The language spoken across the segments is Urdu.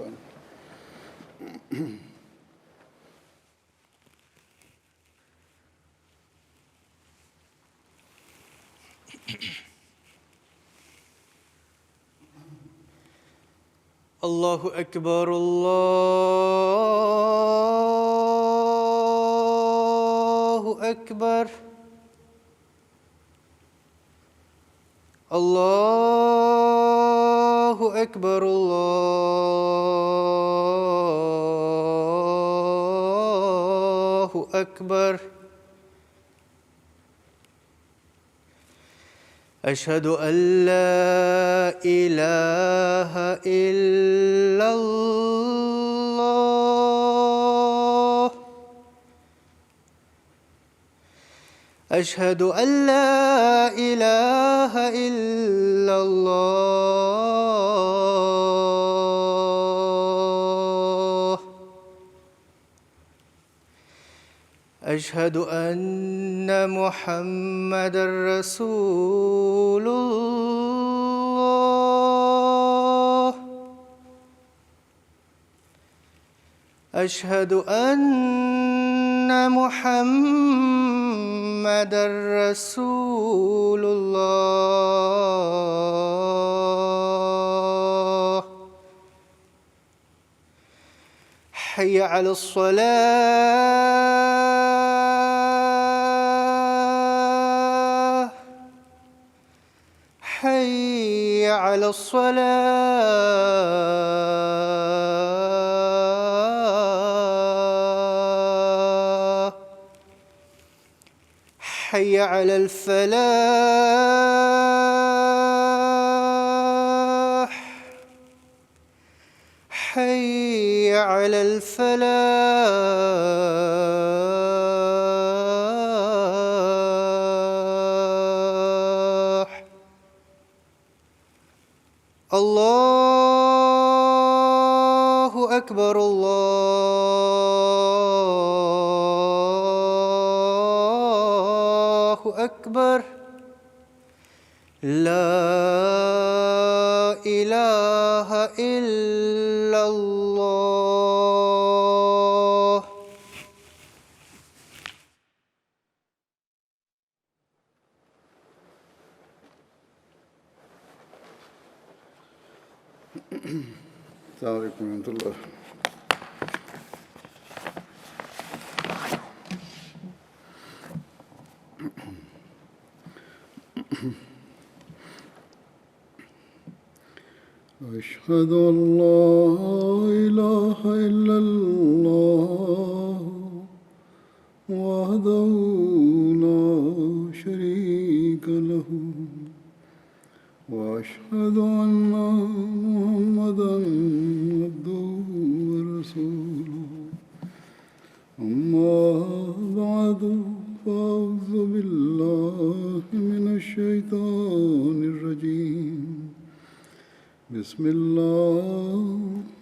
بعد. اللہ اکبر اللہ اکبر اللہ اکبر اللہ اکبر اشہد ان لا الہ الا اللہ اشہد ان لا الہ الا اللہ اشہد ان محمد رسول اللہ اشہد ان محمد رسول اللہ حی علی الصلاة حی علی الصلاة حی علی الفلاح حی علی الفلاح اللہ اکبر اللہ اکبر لا الہ الا اللہ. السلام علیکم ورحمۃ اللہ. أشهد أن لا إله إلا الله وحده لا شريك له وأشهد أن محمدا عبده ورسوله أما بعد فأعوذ بالله من الشيطان الرجيم بسم الله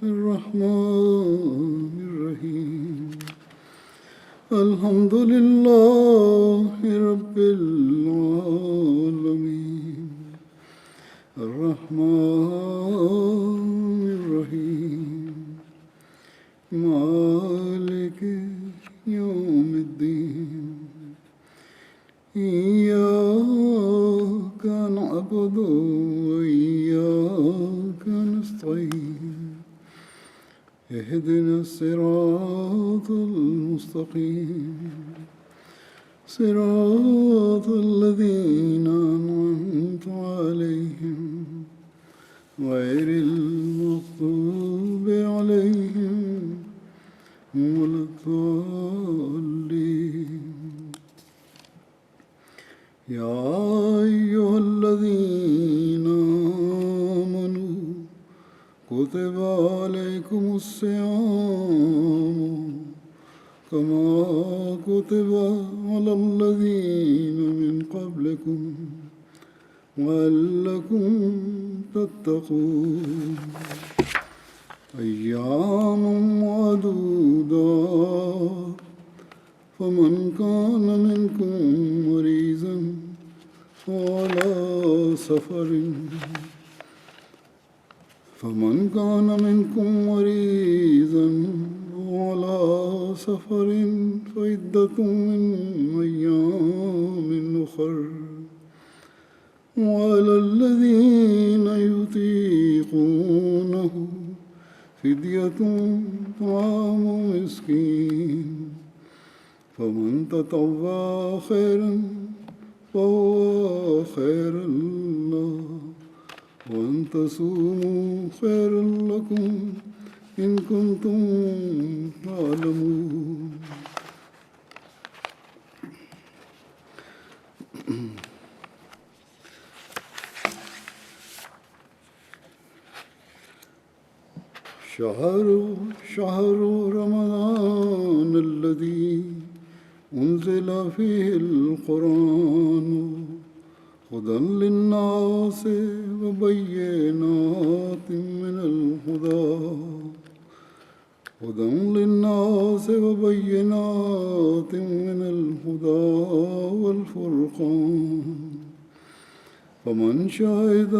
الرحمن الرحيم الحمد لله رب العالمين الرحمن الرحيم مالك يوم الدين إياك نعبد وإياك نستعين اهدنا الصراط المستقيم صراط الذين أنعمت عليهم غير المغضوب عليهم ولا الضالين. يا أيها الذين آمنوا كتب عليكم الصيام كما كتب على الذين من قبلكم لعلكم تتقون. أيام معدودات فمن كان منكم مريضا وعلى سفر فمن كان منكم مريضا وعلى سفر فعدة من أيام أخر وعلى الذين يطيقونه فدية طعام مسكين فمن تطوع خيرا فهو خير له وأن تصوموا خير لكم إن كنتم تعلمون. شهر رمضان الذي أنزل فيه القرآن هدى للناس وبينات من الهدى والفرقان فمن شهد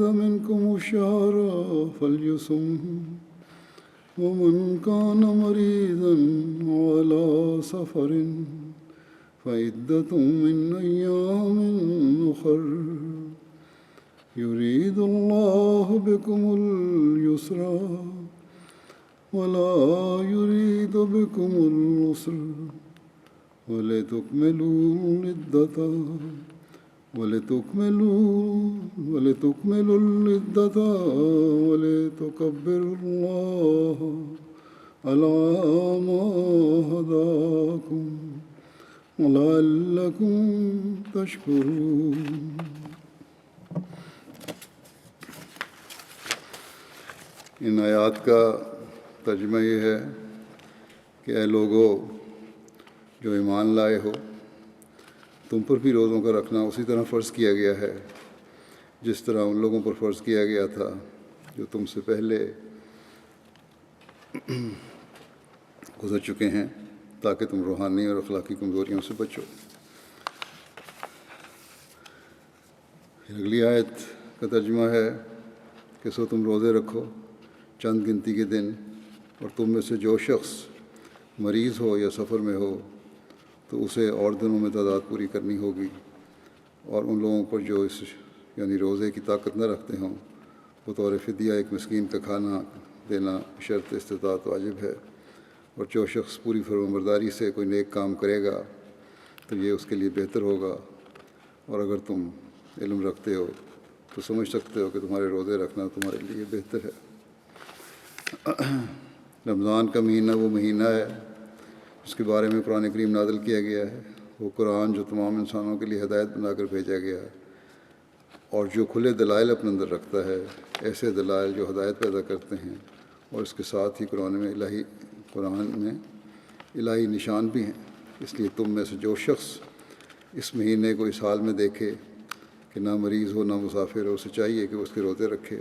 منكم الشهر فليصم ومن كان مريضا على سفر فعدة من أيام أخر يريد الله بكم اليسر ولا يريد بكم العسر ولتكملوا العدة ولتكبروا الله على ما هداكم ولعلكم تشكرون. ان آیات کا ترجمہ یہ ہے کہ اے لوگو جو ایمان لائے ہو، تم پر بھی روزوں کا رکھنا اسی طرح فرض کیا گیا ہے جس طرح ان لوگوں پر فرض کیا گیا تھا جو تم سے پہلے گزر چکے ہیں، تاکہ تم روحانی اور اخلاقی کمزوریوں سے بچو. اگلی آیت کا ترجمہ ہے کہ سو تم روزے رکھو چند گنتی کے دن، اور تم میں سے جو شخص مریض ہو یا سفر میں ہو تو اسے اور دنوں میں تعداد پوری کرنی ہوگی، اور ان لوگوں پر جو یعنی روزے کی طاقت نہ رکھتے ہوں بطور فدیہ ایک مسکین کا کھانا دینا شرط استطاعت واجب ہے. اور جو شخص پوری فرمانبرداری سے کوئی نیک کام کرے گا تو یہ اس کے لیے بہتر ہوگا. اور اگر تم علم رکھتے ہو تو سمجھ سکتے ہو کہ تمہارے روزے رکھنا تمہارے لیے بہتر ہے. رمضان کا مہینہ وہ مہینہ ہے جس کے بارے میں قرآن کریم نازل کیا گیا ہے. وہ قرآن جو تمام انسانوں کے لیے ہدایت بنا کر بھیجا گیا ہے، اور جو کھلے دلائل اپنے اندر رکھتا ہے، ایسے دلائل جو ہدایت پیدا کرتے ہیں. اور اس کے ساتھ ہی قرآن میں الہی نشان بھی ہیں. اس لیے تم میں سے جو شخص اس مہینے کو اس حال میں دیکھے کہ نہ مریض ہو نہ مسافر ہو، اسے چاہیے کہ وہ اس کے روزے رکھے.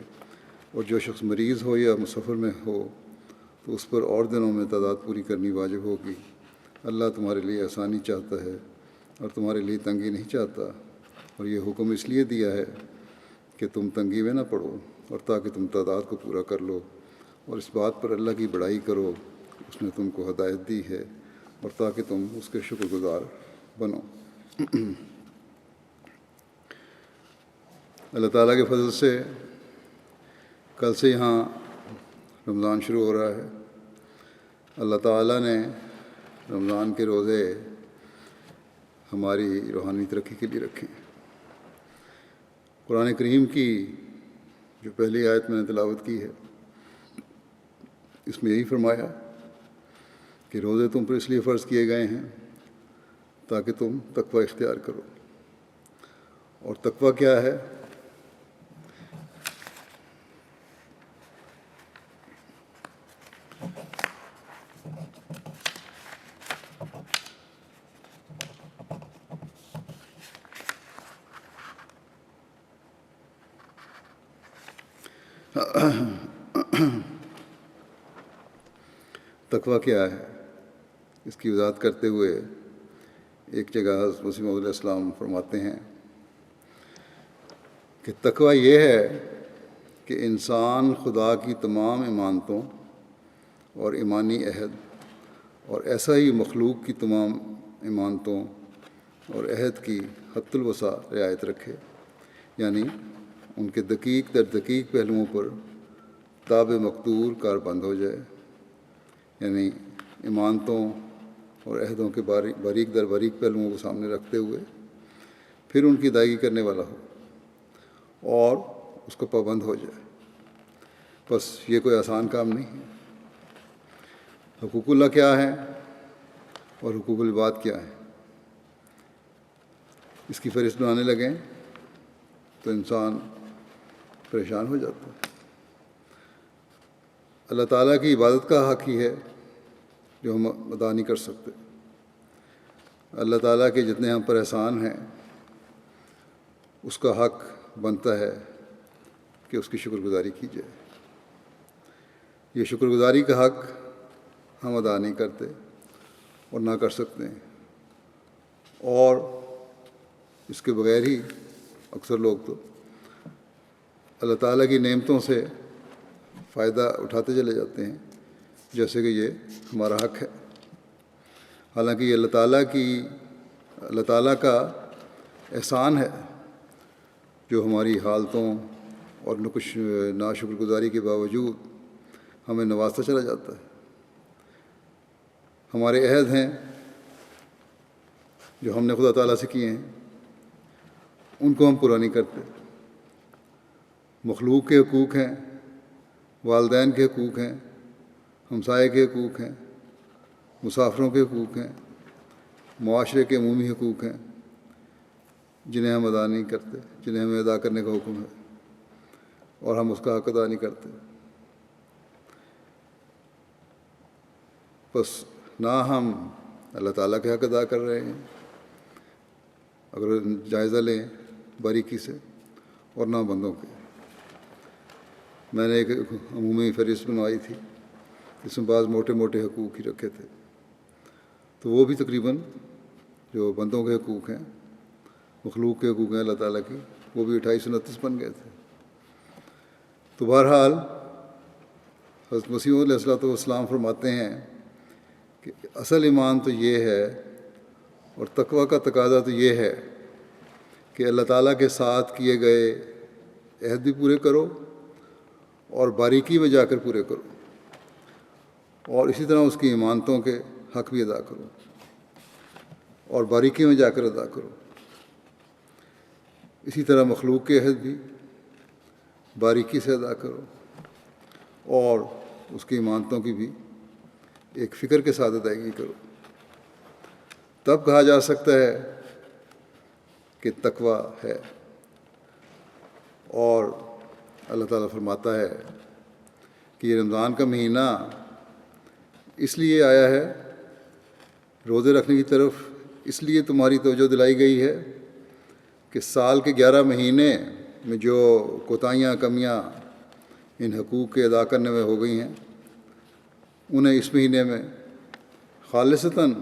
اور جو شخص مریض ہو یا مسافر میں ہو تو اس پر اور دنوں میں تعداد پوری کرنی واجب ہوگی. اللہ تمہارے لیے آسانی چاہتا ہے اور تمہارے لیے تنگی نہیں چاہتا. اور یہ حکم اس لیے دیا ہے کہ تم تنگی میں نہ پڑو اور تاکہ تم تعداد کو پورا کر لو، اور اس بات پر اللہ کی بڑائی کرو کہ اس نے تم کو ہدایت دی ہے، اور تاکہ تم اس کے شکر گزار بنو. اللہ تعالیٰ کے فضل سے کل سے یہاں رمضان شروع ہو رہا ہے. اللہ تعالیٰ نے رمضان کے روزے ہماری روحانی ترقی کے لیے رکھے. قرآن کریم کی جو پہلی آیت میں نے تلاوت کی ہے اس میں یہی فرمایا کہ روزے تم پر اس لیے فرض کیے گئے ہیں تاکہ تم تقوی اختیار کرو. اور تقوی کیا ہے؟ تقوی کیا ہے اس کی وضاحت کرتے ہوئے ایک جگہ حضرت مسیح موعود علیہ السلام فرماتے ہیں کہ تقوی یہ ہے کہ انسان خدا کی تمام امانتوں اور ایمانی عہد اور ایسا ہی مخلوق کی تمام امانتوں اور عہد کی حد الوسع رعایت رکھے، یعنی ان کے دقیق در دقیق پہلوؤں پر تاب مقدور کار بند ہو جائے، یعنی امانتوں اور عہدوں کے باریک در باریک پہلوؤں کو سامنے رکھتے ہوئے پھر ان کی ادائیگی کرنے والا ہو اور اس کو پابند ہو جائے۔ بس یہ کوئی آسان کام نہیں ہے۔ حقوق اللہ کیا ہے اور حقوق العباد کیا ہے، اس کی فہرست بنانے لگیں تو انسان پریشان ہو جاتا ہے۔ اللہ تعالیٰ کی عبادت کا حق ہی ہے جو ہم ادا نہیں کر سکتے۔ اللہ تعالیٰ کے جتنے ہم پر احسان ہیں اس کا حق بنتا ہے کہ اس کی شکر گزاری کی جائے۔ یہ شکر گزاری کا حق ہم ادا نہیں کرتے اور نہ کر سکتے ہیں، اور اس کے بغیر ہی اکثر لوگ تو اللہ تعالیٰ کی نعمتوں سے فائدہ اٹھاتے چلے جاتے ہیں جیسے کہ یہ ہمارا حق ہے، حالانکہ یہ اللہ تعالیٰ کا احسان ہے جو ہماری حالتوں اور کچھ ناشکر گزاری کے باوجود ہمیں نوازتا چلا جاتا ہے۔ ہمارے عہد ہیں جو ہم نے خدا تعالیٰ سے کیے ہیں، ان کو ہم پورا نہیں کرتے۔ مخلوق کے حقوق ہیں، والدین کے حقوق ہیں، ہمسائے کے حقوق ہیں، مسافروں کے حقوق ہیں، معاشرے کے عمومی حقوق ہیں جنہیں ہم ادا نہیں کرتے، جنہیں ہمیں ادا کرنے کا حکم ہے اور ہم اس کا حق ادا نہیں کرتے۔ بس نہ ہم اللہ تعالیٰ کے حق ادا کر رہے ہیں اگر جائزہ لیں باریکی سے، اور نہ بندوں کے۔ میں نے ایک عمومی فہرست بنوائی تھی جس میں بعض موٹے موٹے حقوق ہی رکھے تھے، تو وہ بھی تقریباً جو بندوں کے حقوق ہیں، مخلوق کے حقوق ہیں اللہ تعالیٰ کی، وہ بھی 2829 بن گئے تھے۔ تو بہرحال حضرت مسیح علیہ الصلوۃ والسلام فرماتے ہیں کہ اصل ایمان تو یہ ہے اور تقویٰ کا تقاضا تو یہ ہے کہ اللہ تعالیٰ کے ساتھ کیے گئے عہد بھی پورے کرو اور باریکی میں جا کر پورے کرو، اور اسی طرح اس کی ایمانتوں کے حق بھی ادا کرو اور باریکی میں جا کر ادا کرو۔ اسی طرح مخلوق کے عہد بھی باریکی سے ادا کرو اور اس کی ایمانتوں کی بھی ایک فکر کے ساتھ ادائیگی کرو۔ تب کہا جا سکتا ہے کہ تقویٰ ہے۔ اور اللہ تعالیٰ فرماتا ہے کہ یہ رمضان کا مہینہ اس لیے آیا ہے، روزے رکھنے کی طرف اس لیے تمہاری توجہ دلائی گئی ہے کہ سال کے 11 مہینے میں جو کوتاہیاں کمیاں ان حقوق کے ادا کرنے میں ہو گئی ہیں، انہیں اس مہینے میں خالصتاً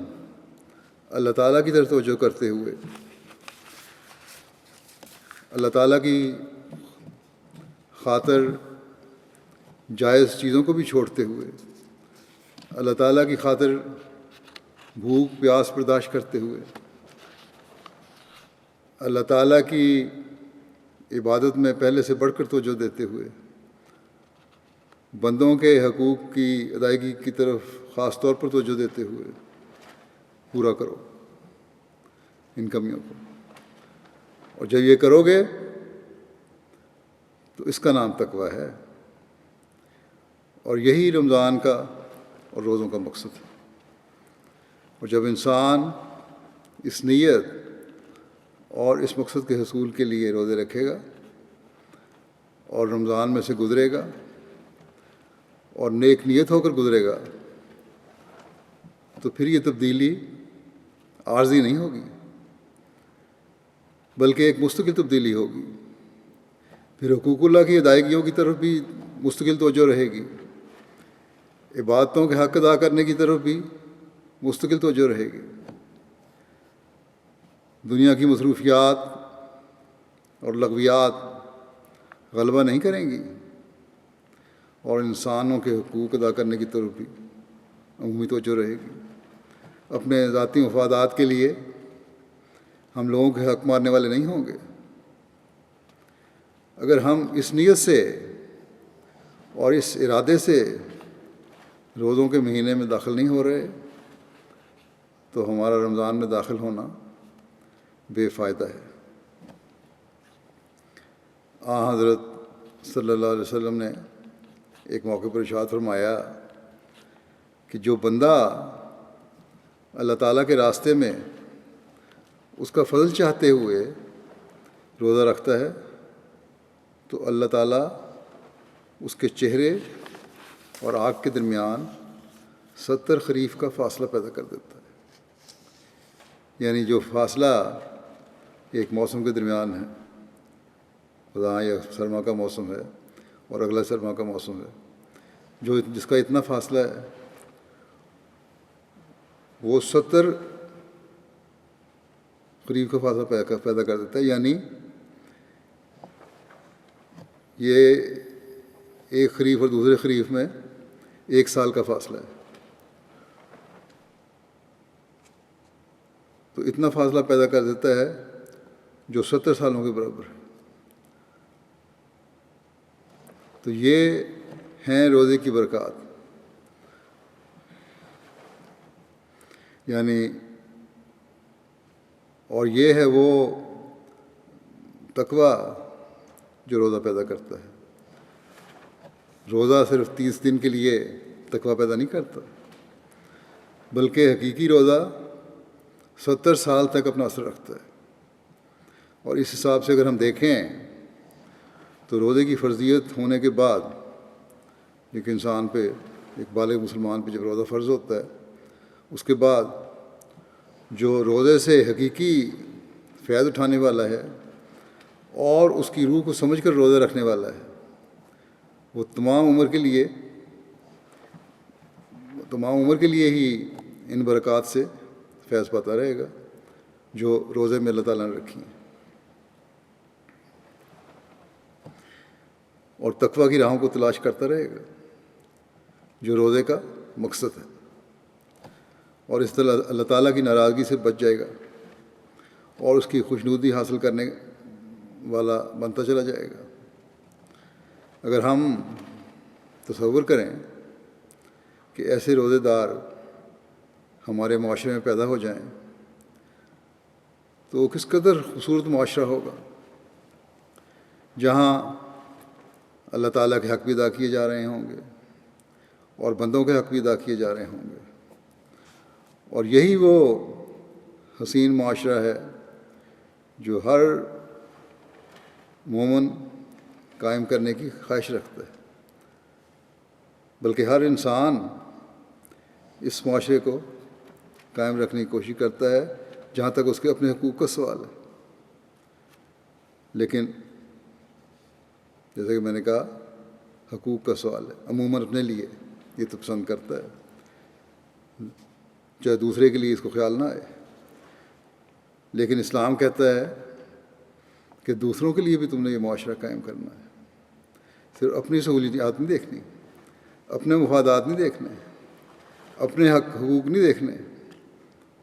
اللہ تعالیٰ کی طرف توجہ کرتے ہوئے، اللہ تعالیٰ کی خاطر جائز چیزوں کو بھی چھوڑتے ہوئے، اللہ تعالیٰ کی خاطر بھوک پیاس برداشت کرتے ہوئے، اللہ تعالیٰ کی عبادت میں پہلے سے بڑھ کر توجہ دیتے ہوئے، بندوں کے حقوق کی ادائیگی کی طرف خاص طور پر توجہ دیتے ہوئے پورا کرو ان کمیوں کو۔ اور جب یہ کرو گے تو اس کا نام تقویٰ ہے، اور یہی رمضان کا اور روزوں کا مقصد ہے۔ اور جب انسان اس نیت اور اس مقصد کے حصول کے لیے روزے رکھے گا اور رمضان میں سے گزرے گا اور نیک نیت ہو کر گزرے گا، تو پھر یہ تبدیلی عارضی نہیں ہوگی بلکہ ایک مستقل تبدیلی ہوگی۔ پھر حقوق اللہ کی ادائیگیوں کی طرف بھی مستقل توجہ رہے گی، عبادتوں کے حق ادا کرنے کی طرف بھی مستقل توجہ رہے گی، دنیا کی مصروفیات اور لغویات غلبہ نہیں کریں گی، اور انسانوں کے حقوق ادا کرنے کی طرف بھی عمومی توجہ رہے گی۔ اپنے ذاتی مفادات کے لیے ہم لوگوں کے حق مارنے والے نہیں ہوں گے۔ اگر ہم اس نیت سے اور اس ارادے سے روزوں کے مہینے میں داخل نہیں ہو رہے تو ہمارا رمضان میں داخل ہونا بے فائدہ ہے۔ حضرت صلی اللہ علیہ وسلم نے ایک موقع پر ارشاد فرمایا کہ جو بندہ اللہ تعالیٰ کے راستے میں اس کا فضل چاہتے ہوئے روزہ رکھتا ہے تو اللہ تعالیٰ اس کے چہرے اور آگ کے درمیان 70 خریف کا فاصلہ پیدا کر دیتا ہے۔ یعنی جو فاصلہ ایک موسم کے درمیان ہے، خدا یہ سرما کا موسم ہے اور اگلا سرما کا موسم ہے، جس کا اتنا فاصلہ ہے وہ 70 خریف کا فاصلہ پیدا کر دیتا ہے۔ یعنی یہ ایک خریف اور دوسرے خریف میں 1 سال کا فاصلہ ہے، تو اتنا فاصلہ پیدا کر دیتا ہے جو 70 سالوں کے برابر ہے۔ تو یہ ہیں روزے کی برکات، یعنی اور یہ ہے وہ تقویٰ جو روزہ پیدا کرتا ہے۔ روزہ صرف 30 دن کے لیے تقویٰ پیدا نہیں کرتا، بلکہ حقیقی روزہ 70 سال تک اپنا اثر رکھتا ہے۔ اور اس حساب سے اگر ہم دیکھیں تو روزے کی فرضیت ہونے کے بعد ایک انسان پہ، ایک بالغ مسلمان پہ جب روزہ فرض ہوتا ہے، اس کے بعد جو روزے سے حقیقی فیض اٹھانے والا ہے اور اس کی روح کو سمجھ کر روزہ رکھنے والا ہے، وہ تمام عمر کے لیے ہی ان برکات سے فیض پاتا رہے گا جو روزے میں اللہ تعالیٰ نے رکھی ہیں، اور تقویٰ کی راہوں کو تلاش کرتا رہے گا جو روزے کا مقصد ہے، اور اس طرح اللہ تعالیٰ کی ناراضگی سے بچ جائے گا اور اس کی خوشنودی حاصل کرنے والا بنتا چلا جائے گا۔ اگر ہم تصور کریں کہ ایسے روزے دار ہمارے معاشرے میں پیدا ہو جائیں تو کس قدر خوبصورت معاشرہ ہوگا، جہاں اللہ تعالیٰ کے حق بھی ادا کیے جا رہے ہوں گے اور بندوں کے حق بھی ادا کیے جا رہے ہوں گے، اور یہی وہ حسین معاشرہ ہے جو ہر مومن قائم کرنے کی خواہش رکھتا ہے، بلکہ ہر انسان اس معاشرے کو قائم رکھنے کی کوشش کرتا ہے جہاں تک اس کے اپنے حقوق کا سوال ہے۔ لیکن جیسے کہ میں نے کہا، حقوق کا سوال ہے، عموماً اپنے لیے یہ تو پسند کرتا ہے، چاہے دوسرے کے لیے اس کو خیال نہ آئے، لیکن اسلام کہتا ہے کہ دوسروں کے لیے بھی تم نے یہ معاشرہ قائم کرنا ہے۔ صرف اپنی سہولیات نہیں دیکھنی، اپنے مفادات نہیں دیکھنے، اپنے حقوق نہیں دیکھنے،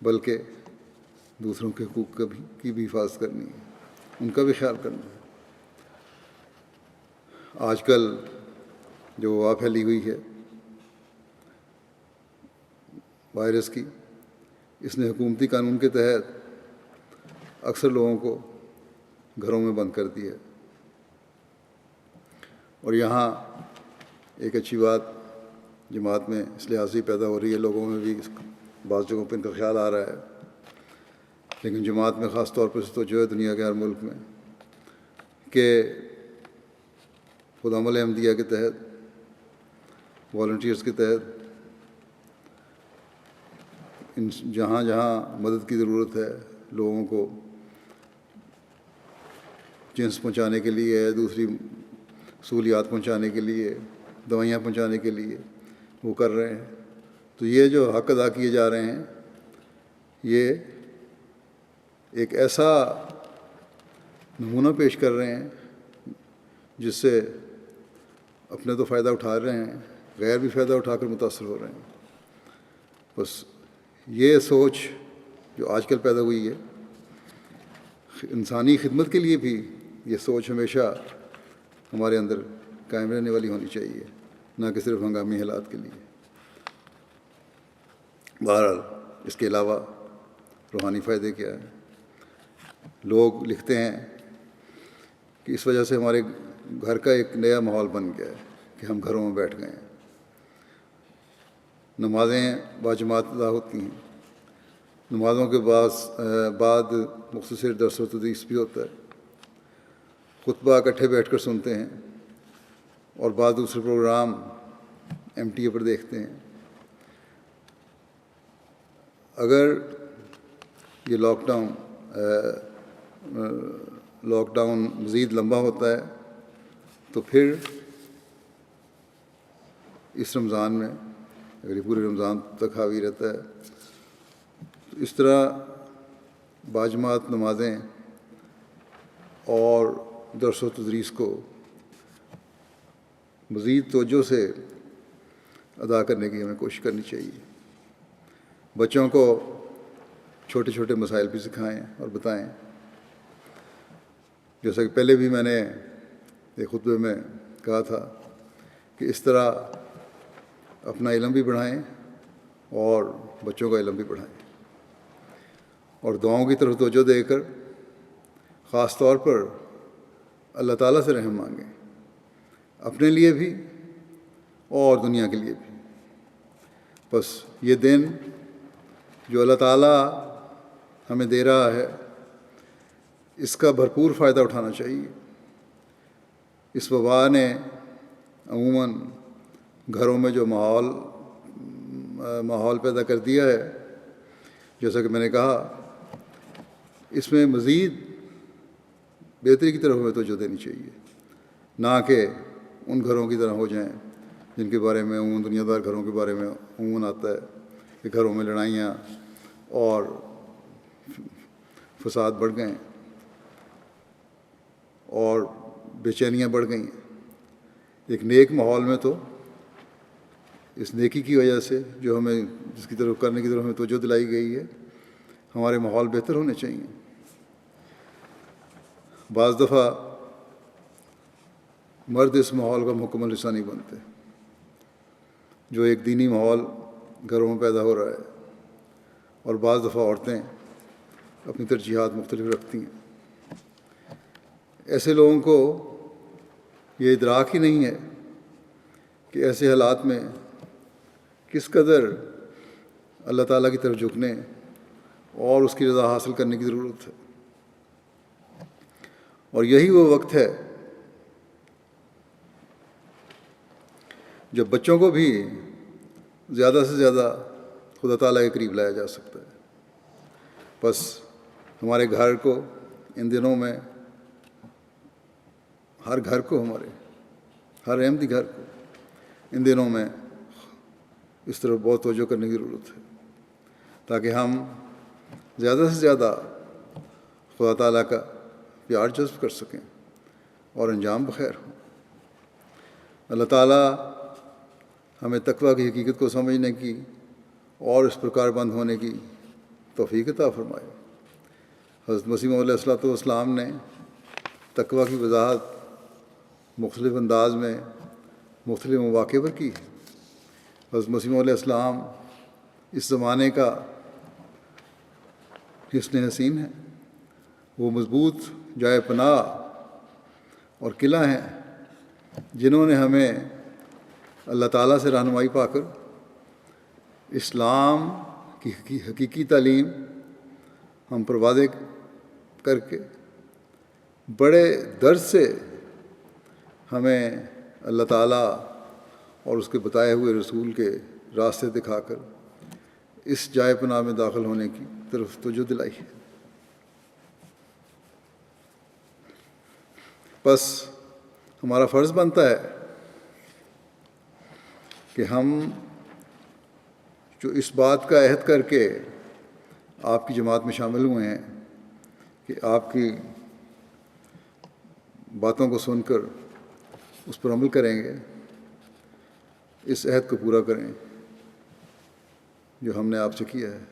بلکہ دوسروں کے حقوق کی بھی حفاظت کرنی ہے، ان کا بھی خیال کرنا ہے۔ آج کل جو وبا پھیلی ہوئی ہے وائرس کی، اس نے حکومتی قانون کے تحت اکثر لوگوں کو گھروں میں بند کر دیا ہے، اور یہاں ایک اچھی بات جماعت میں اس لحاظ سے پیدا ہو رہی ہے، لوگوں میں بھی بعض جگہوں پہ ان کا خیال آ رہا ہے، لیکن جماعت میں خاص طور پر توجہ ہے دنیا کے ہر ملک میں کہ خود عمل احمدیہ کے تحت، والنٹیئرز کے تحت جہاں جہاں مدد کی ضرورت ہے، لوگوں کو جنس پہنچانے کے لیے، دوسری سہولیات پہنچانے کے لیے، دوائیاں پہنچانے کے لیے وہ کر رہے ہیں۔ تو یہ جو حق ادا کیے جا رہے ہیں، یہ ایک ایسا نمونہ پیش کر رہے ہیں جس سے اپنے تو فائدہ اٹھا رہے ہیں، غیر بھی فائدہ اٹھا کر متاثر ہو رہے ہیں۔ بس یہ سوچ جو آج کل پیدا ہوئی ہے، انسانی خدمت کے لیے بھی یہ سوچ ہمیشہ ہمارے اندر قائم رہنے والی ہونی چاہیے، نہ کہ صرف ہنگامی حالات کے لیے۔ بہرحال اس کے علاوہ روحانی فائدے کیا ہیں؟ لوگ لکھتے ہیں کہ اس وجہ سے ہمارے گھر کا ایک نیا ماحول بن گیا ہے کہ ہم گھروں میں بیٹھ گئے ہیں، نمازیں باجماعت ادا ہوتی ہیں، نمازوں کے بعد مختصر درس و تدریس بھی ہوتا ہے، خطبہ اکٹھے بیٹھ کر سنتے ہیں، اور بعض دوسرے پروگرام MTA پر دیکھتے ہیں۔ اگر یہ لاک ڈاؤن مزید لمبا ہوتا ہے تو پھر اس رمضان میں، اگر یہ پورے رمضان تک حاوی رہتا ہے، تو اس طرح باجماعت نمازیں اور درس و تدریس کو مزید توجہ سے ادا کرنے کی ہمیں کوشش کرنی چاہیے۔ بچوں کو چھوٹے چھوٹے مسائل بھی سکھائیں اور بتائیں، جیسا کہ پہلے بھی میں نے ایک خطبے میں کہا تھا کہ اس طرح اپنا علم بھی بڑھائیں اور بچوں کا علم بھی بڑھائیں، اور دعاؤں کی طرف توجہ دے کر خاص طور پر اللہ تعالیٰ سے رحم مانگیں، اپنے لیے بھی اور دنیا کے لیے بھی۔ بس یہ دن جو اللہ تعالیٰ ہمیں دے رہا ہے، اس کا بھرپور فائدہ اٹھانا چاہیے۔ اس وبا نے عموماً گھروں میں جو ماحول پیدا کر دیا ہے، جیسا کہ میں نے کہا، اس میں مزید بہتری کی طرف ہمیں توجہ دینی چاہیے، نہ کہ ان گھروں کی طرح ہو جائیں جن کے بارے میں عموماً دنیا دار گھروں کے بارے میں عموماً آتا ہے کہ گھروں میں لڑائیاں اور فساد بڑھ گئے ہیں اور بے چینیاں بڑھ گئی ہیں۔ ایک نیک ماحول میں تو اس نیکی کی وجہ سے جو ہمیں جس کی طرف کرنے کی طرف ہمیں توجہ دلائی گئی ہے، ہمارے ماحول بہتر ہونے چاہیے۔ بعض دفعہ مرد اس ماحول کا مکمل حصہ نہیں بنتے، جو ایک دینی ماحول گھروں میں پیدا ہو رہا ہے، اور بعض دفعہ عورتیں اپنی ترجیحات مختلف رکھتی ہیں۔ ایسے لوگوں کو یہ ادراک ہی نہیں ہے کہ ایسے حالات میں کس قدر اللہ تعالیٰ کی طرف جھکنے اور اس کی رضا حاصل کرنے کی ضرورت ہے، اور یہی وہ وقت ہے جب بچوں کو بھی زیادہ سے زیادہ خدا تعالیٰ کے قریب لایا جا سکتا ہے۔ بس ہمارے گھر کو ان دنوں میں، ہر گھر کو، ہر احمدی گھر کو ان دنوں میں اس طرف بہت توجہ کرنے کی ضرورت ہے، تاکہ ہم زیادہ سے زیادہ خدا تعالیٰ کا پیار جذب کر سکیں اور انجام بخیر ہو۔ اللہ تعالیٰ ہمیں تقویٰ کی حقیقت کو سمجھنے کی اور اس پر بند ہونے کی توفیق عطا فرمائے۔ حضرت مسیح موعود علیہ السلام نے تقویٰ کی وضاحت مختلف انداز میں مختلف مواقع پر کی ہے۔ حضرت مسیح موعود علیہ السلام اس زمانے کا حسن حسین ہے، وہ مضبوط جائے پناہ اور قلعہ ہیں جنہوں نے ہمیں اللہ تعالیٰ سے رہنمائی پا کر اسلام کی حقیقی تعلیم ہم پر واضح کر کے بڑے درد سے ہمیں اللہ تعالیٰ اور اس کے بتائے ہوئے رسول کے راستے دکھا کر اس جائے پناہ میں داخل ہونے کی طرف توجہ دلائی ہے۔ بس ہمارا فرض بنتا ہے کہ ہم جو اس بات کا عہد کر کے آپ کی جماعت میں شامل ہوئے ہیں کہ آپ کی باتوں کو سن کر اس پر عمل کریں گے، اس عہد کو پورا کریں جو ہم نے آپ سے کیا ہے،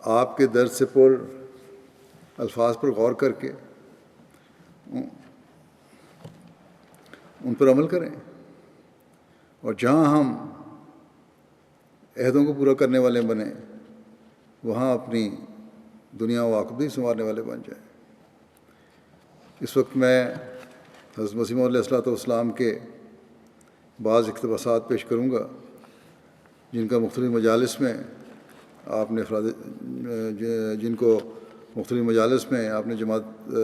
آپ کے درد سے پر الفاظ پر غور کر کے ان پر عمل کریں، اور جہاں ہم عہدوں کو پورا کرنے والے بنیں وہاں اپنی دنیا و آخرت بھی سنوارنے والے بن جائیں۔ اس وقت میں حضرت مسیح موعود علیہ والسلام کے بعض اقتباسات پیش کروں گا جن کا مختلف مجالس میں آپ نے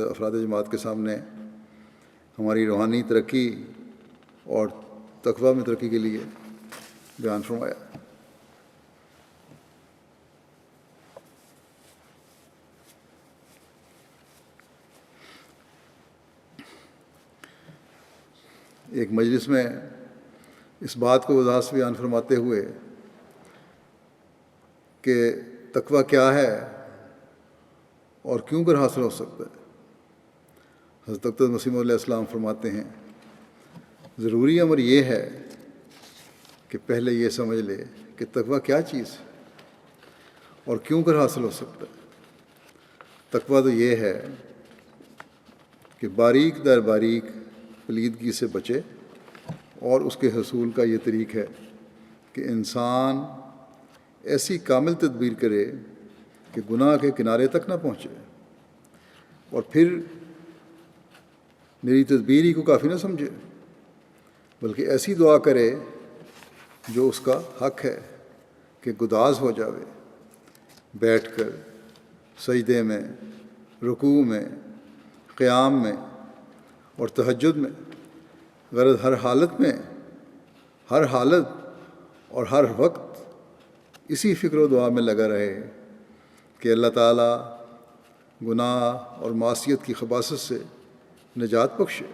افراد جماعت کے سامنے ہماری روحانی ترقی اور تقویٰ میں ترقی کے لیے بیان فرمایا۔ ایک مجلس میں اس بات کو وضاحت سے بیان فرماتے ہوئے کہ تقویٰ کیا ہے اور کیوں کر حاصل ہو سکتا ہے، حضرت اقدس مسیح موعود علیہ السلام فرماتے ہیں ضروری امر یہ ہے کہ پہلے یہ سمجھ لے کہ تقویٰ کیا چیز ہے اور کیوں کر حاصل ہو سکتا ہے۔ تقویٰ تو یہ ہے کہ باریک در باریک پلیدگی سے بچے، اور اس کے حصول کا یہ طریق ہے کہ انسان ایسی کامل تدبیر کرے کہ گناہ کے کنارے تک نہ پہنچے، اور پھر میری تدبیر ہی کو کافی نہ سمجھے بلکہ ایسی دعا کرے جو اس کا حق ہے کہ گداز ہو جاوے، بیٹھ کر، سجدے میں، رکوع میں، قیام میں اور تہجد میں، غرض ہر حالت میں، ہر حالت اور ہر وقت اسی فکر و دعا میں لگا رہے کہ اللہ تعالیٰ گناہ اور معصیت کی خباثت سے نجات بخشے۔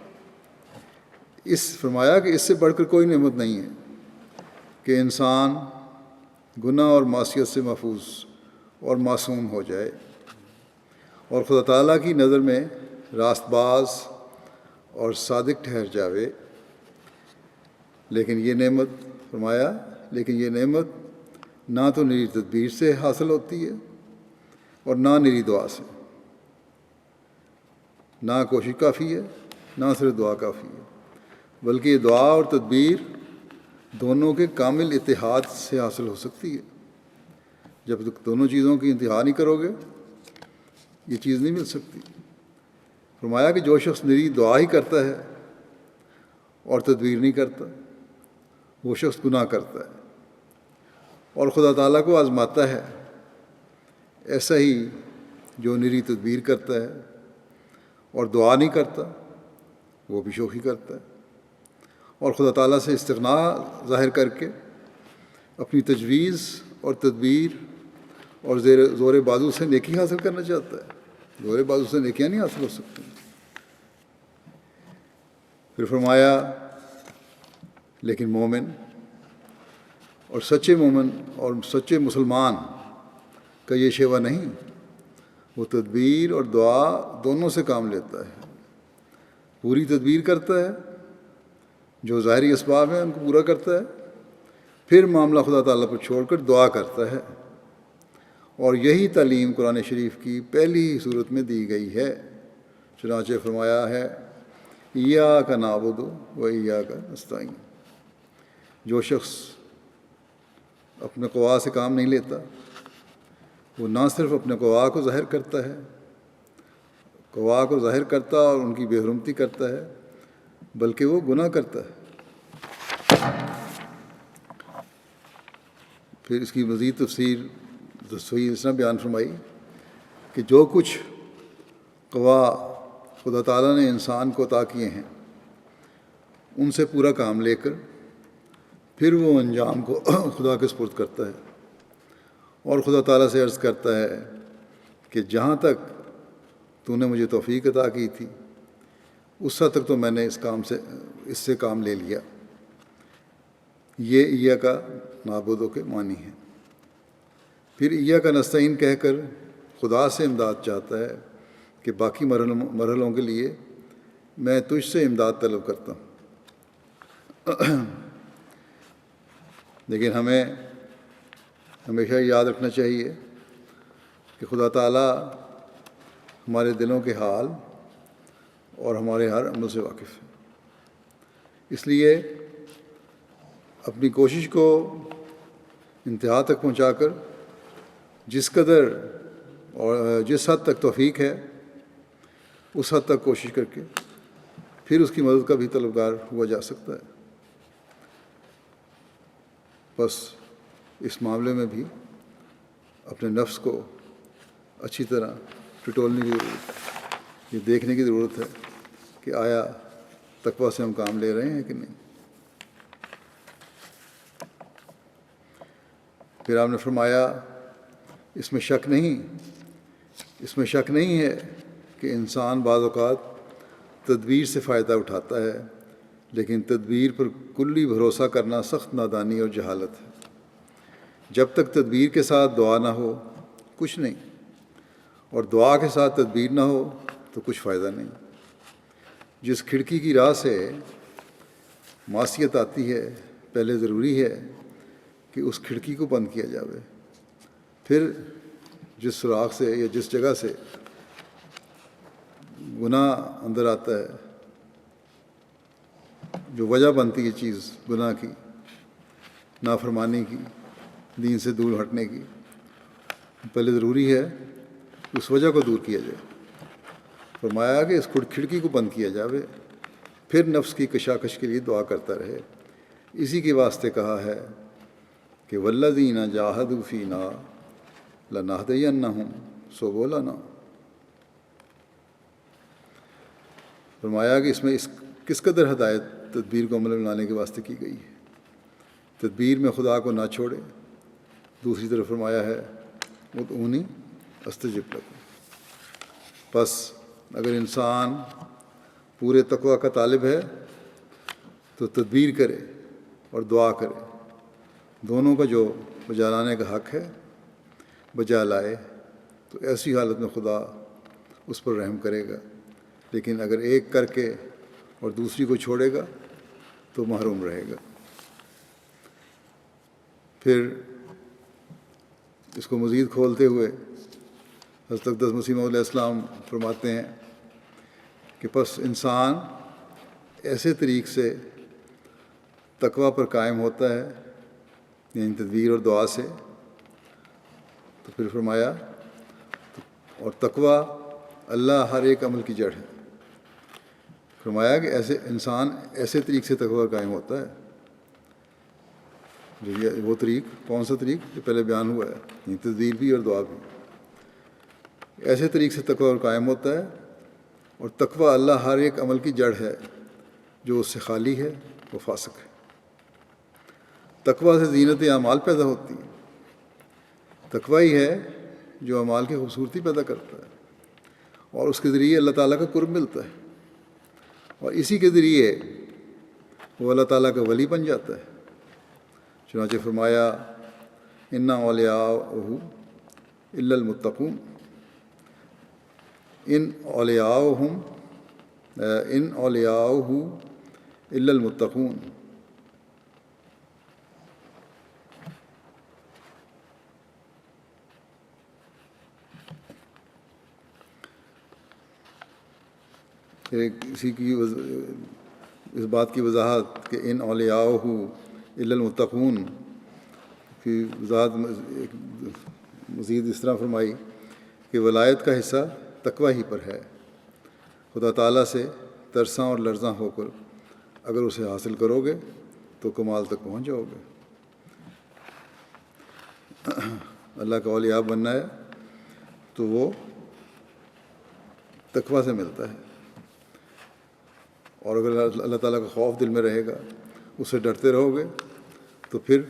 فرمایا کہ اس سے بڑھ کر کوئی نعمت نہیں ہے کہ انسان گناہ اور معصیت سے محفوظ اور معصوم ہو جائے اور خدا تعالیٰ کی نظر میں راست باز اور صادق ٹھہر جاوے۔ لیکن یہ نعمت نہ تو نری تدبیر سے حاصل ہوتی ہے اور نہ نری دعا سے، نہ کوشش کافی ہے نہ صرف دعا کافی ہے، بلکہ یہ دعا اور تدبیر دونوں کے کامل اتحاد سے حاصل ہو سکتی ہے۔ جب تک دونوں چیزوں کی انتہا نہیں کرو گے یہ چیز نہیں مل سکتی۔ فرمایا کہ جو شخص نری دعا ہی کرتا ہے اور تدبیر نہیں کرتا وہ شخص گناہ کرتا ہے اور خدا تعالیٰ کو آزماتا ہے، ایسا ہی جو نری تدبیر کرتا ہے اور دعا نہیں کرتا وہ بھی شوخی کرتا ہے اور خدا تعالیٰ سے استغنا ظاہر کر کے اپنی تجویز اور تدبیر اور زور بازو سے نیکی حاصل کرنا چاہتا ہے۔ زور بازو سے نیکیاں نہیں حاصل ہو سکتی۔ پھر فرمایا لیکن مومن اور سچے مومن اور سچے مسلمان کا یہ شیوا نہیں، وہ تدبیر اور دعا دونوں سے کام لیتا ہے۔ پوری تدبیر کرتا ہے، جو ظاہری اسباب ہیں ان کو پورا کرتا ہے، پھر معاملہ خدا تعالیٰ پر چھوڑ کر دعا کرتا ہے، اور یہی تعلیم قرآن شریف کی پہلی ہی صورت میں دی گئی ہے۔ چنانچہ فرمایا ہے ایاک نعبد و ایاک نستعین۔ جو شخص اپنے قوا سے کام نہیں لیتا وہ نہ صرف اپنے قوا کو ظاہر کرتا اور ان کی بے حرمتی کرتا ہے بلکہ وہ گناہ کرتا ہے۔ پھر اس کی مزید تفسیر اس طرح بیان فرمائی کہ جو کچھ قوا خدا تعالیٰ نے انسان کو عطا کیے ہیں ان سے پورا کام لے کر پھر وہ انجام کو خدا کے سپرد کرتا ہے اور خدا تعالیٰ سے عرض کرتا ہے کہ جہاں تک تو نے مجھے توفیق عطا کی تھی اس حد تک تو میں نے اس سے کام لے لیا۔ یہ ایاک نعبد کے معنی ہے۔ پھر ایاک نستعین کہہ کر خدا سے امداد چاہتا ہے کہ باقی مرحلوں کے لیے میں تجھ سے امداد طلب کرتا ہوں۔ لیکن ہمیں ہمیشہ یاد رکھنا چاہیے کہ خدا تعالیٰ ہمارے دلوں کے حال اور ہمارے ہر عمل سے واقف ہے۔ اس لیے اپنی کوشش کو انتہا تک پہنچا کر جس قدر اور جس حد تک توفیق ہے اس حد تک کوشش کر کے پھر اس کی مدد کا بھی طلبگار ہوا جا سکتا ہے۔ بس اس معاملے میں بھی اپنے نفس کو اچھی طرح ٹٹولنے کی ضرورت ہے، یہ دیکھنے کی ضرورت ہے کہ آیا تقویٰ سے ہم کام لے رہے ہیں کہ نہیں۔ پھر آپ نے فرمایا اس میں شک نہیں ہے کہ انسان بعض اوقات تدبیر سے فائدہ اٹھاتا ہے، لیکن تدبیر پر کلی بھروسہ کرنا سخت نادانی اور جہالت ہے۔ جب تک تدبیر کے ساتھ دعا نہ ہو کچھ نہیں، اور دعا کے ساتھ تدبیر نہ ہو تو کچھ فائدہ نہیں۔ جس کھڑکی کی راہ سے معصیت آتی ہے پہلے ضروری ہے کہ اس کھڑکی کو بند کیا جاوے، پھر جس سوراخ سے یا جس جگہ سے گناہ اندر آتا ہے، جو وجہ بنتی ہے چیز گناہ کی، نافرمانی کی، دین سے دور ہٹنے کی، پہلے ضروری ہے کہ اس وجہ کو دور کیا جائے۔ فرمایا کہ اس کھڑکی کو بند کیا جاوے، پھر نفس کی کشاکش کے لیے دعا کرتا رہے۔ اسی کے واسطے کہا ہے کہ والذین جاہدوا فینا لنہدینہم سبلنا۔ فرمایا کہ اس میں کس قدر ہدایت تدبیر کو عمل میں لانے کے واسطے کی گئی ہے۔ تدبیر میں خدا کو نہ چھوڑے۔ دوسری طرف فرمایا ہے ادعونی استجب لکم۔ بس اگر انسان پورے تقویٰ کا طالب ہے تو تدبیر کرے اور دعا کرے، دونوں کا جو بجا لانے کا حق ہے بجا لائے، تو ایسی حالت میں خدا اس پر رحم کرے گا۔ لیکن اگر ایک کر کے اور دوسری کو چھوڑے گا تو محروم رہے گا۔ پھر اس کو مزید کھولتے ہوئے حضرت اقدس مسیح موعود علیہ السلام فرماتے ہیں کہ پس انسان ایسے طریق سے تقویٰ پر قائم ہوتا ہے، یعنی تدبیر اور دعا سے۔ تو پھر فرمایا اور تقویٰ اللہ ہر ایک عمل کی جڑ ہے۔ فرمایا کہ ایسے انسان ایسے طریق سے تقویٰ قائم ہوتا ہے، جو یہ وہ طریق کون سا طریق جو پہلے بیان ہوا ہے، یعنی تدبیر بھی اور دعا بھی۔ ایسے طریق سے تقویٰ قائم ہوتا ہے، اور تقویٰ اللہ ہر ایک عمل کی جڑ ہے، جو اس سے خالی ہے وہ فاسق ہے۔ تقویٰ سے زینت اعمال پیدا ہوتی ہے۔ تقویٰ ہی ہے جو اعمال کی خوبصورتی پیدا کرتا ہے، اور اس کے ذریعے اللہ تعالیٰ کا قرب ملتا ہے، اور اسی کے ذریعے وہ اللہ تعالیٰ کا ولی بن جاتا ہے۔ چنانچہ فرمایا انا اولیاءہ الا المتقون، ان اولیاءہ الا المتقون۔ اسی کی اس بات کی وضاحت کہ ان اولیاءہ الا المتقون کی وضاحت مزید اس طرح فرمائی کہ ولایت کا حصہ تقویٰ ہی پر ہے۔ خدا تعالیٰ سے ترساں اور لرزاں ہو کر اگر اسے حاصل کرو گے تو کمال تک پہنچ جاؤ گے۔ اللہ کا اولیاء بننا ہے تو وہ تقویٰ سے ملتا ہے، اور اگر اللہ تعالیٰ کا خوف دل میں رہے گا، اس سے ڈرتے رہو گے، تو پھر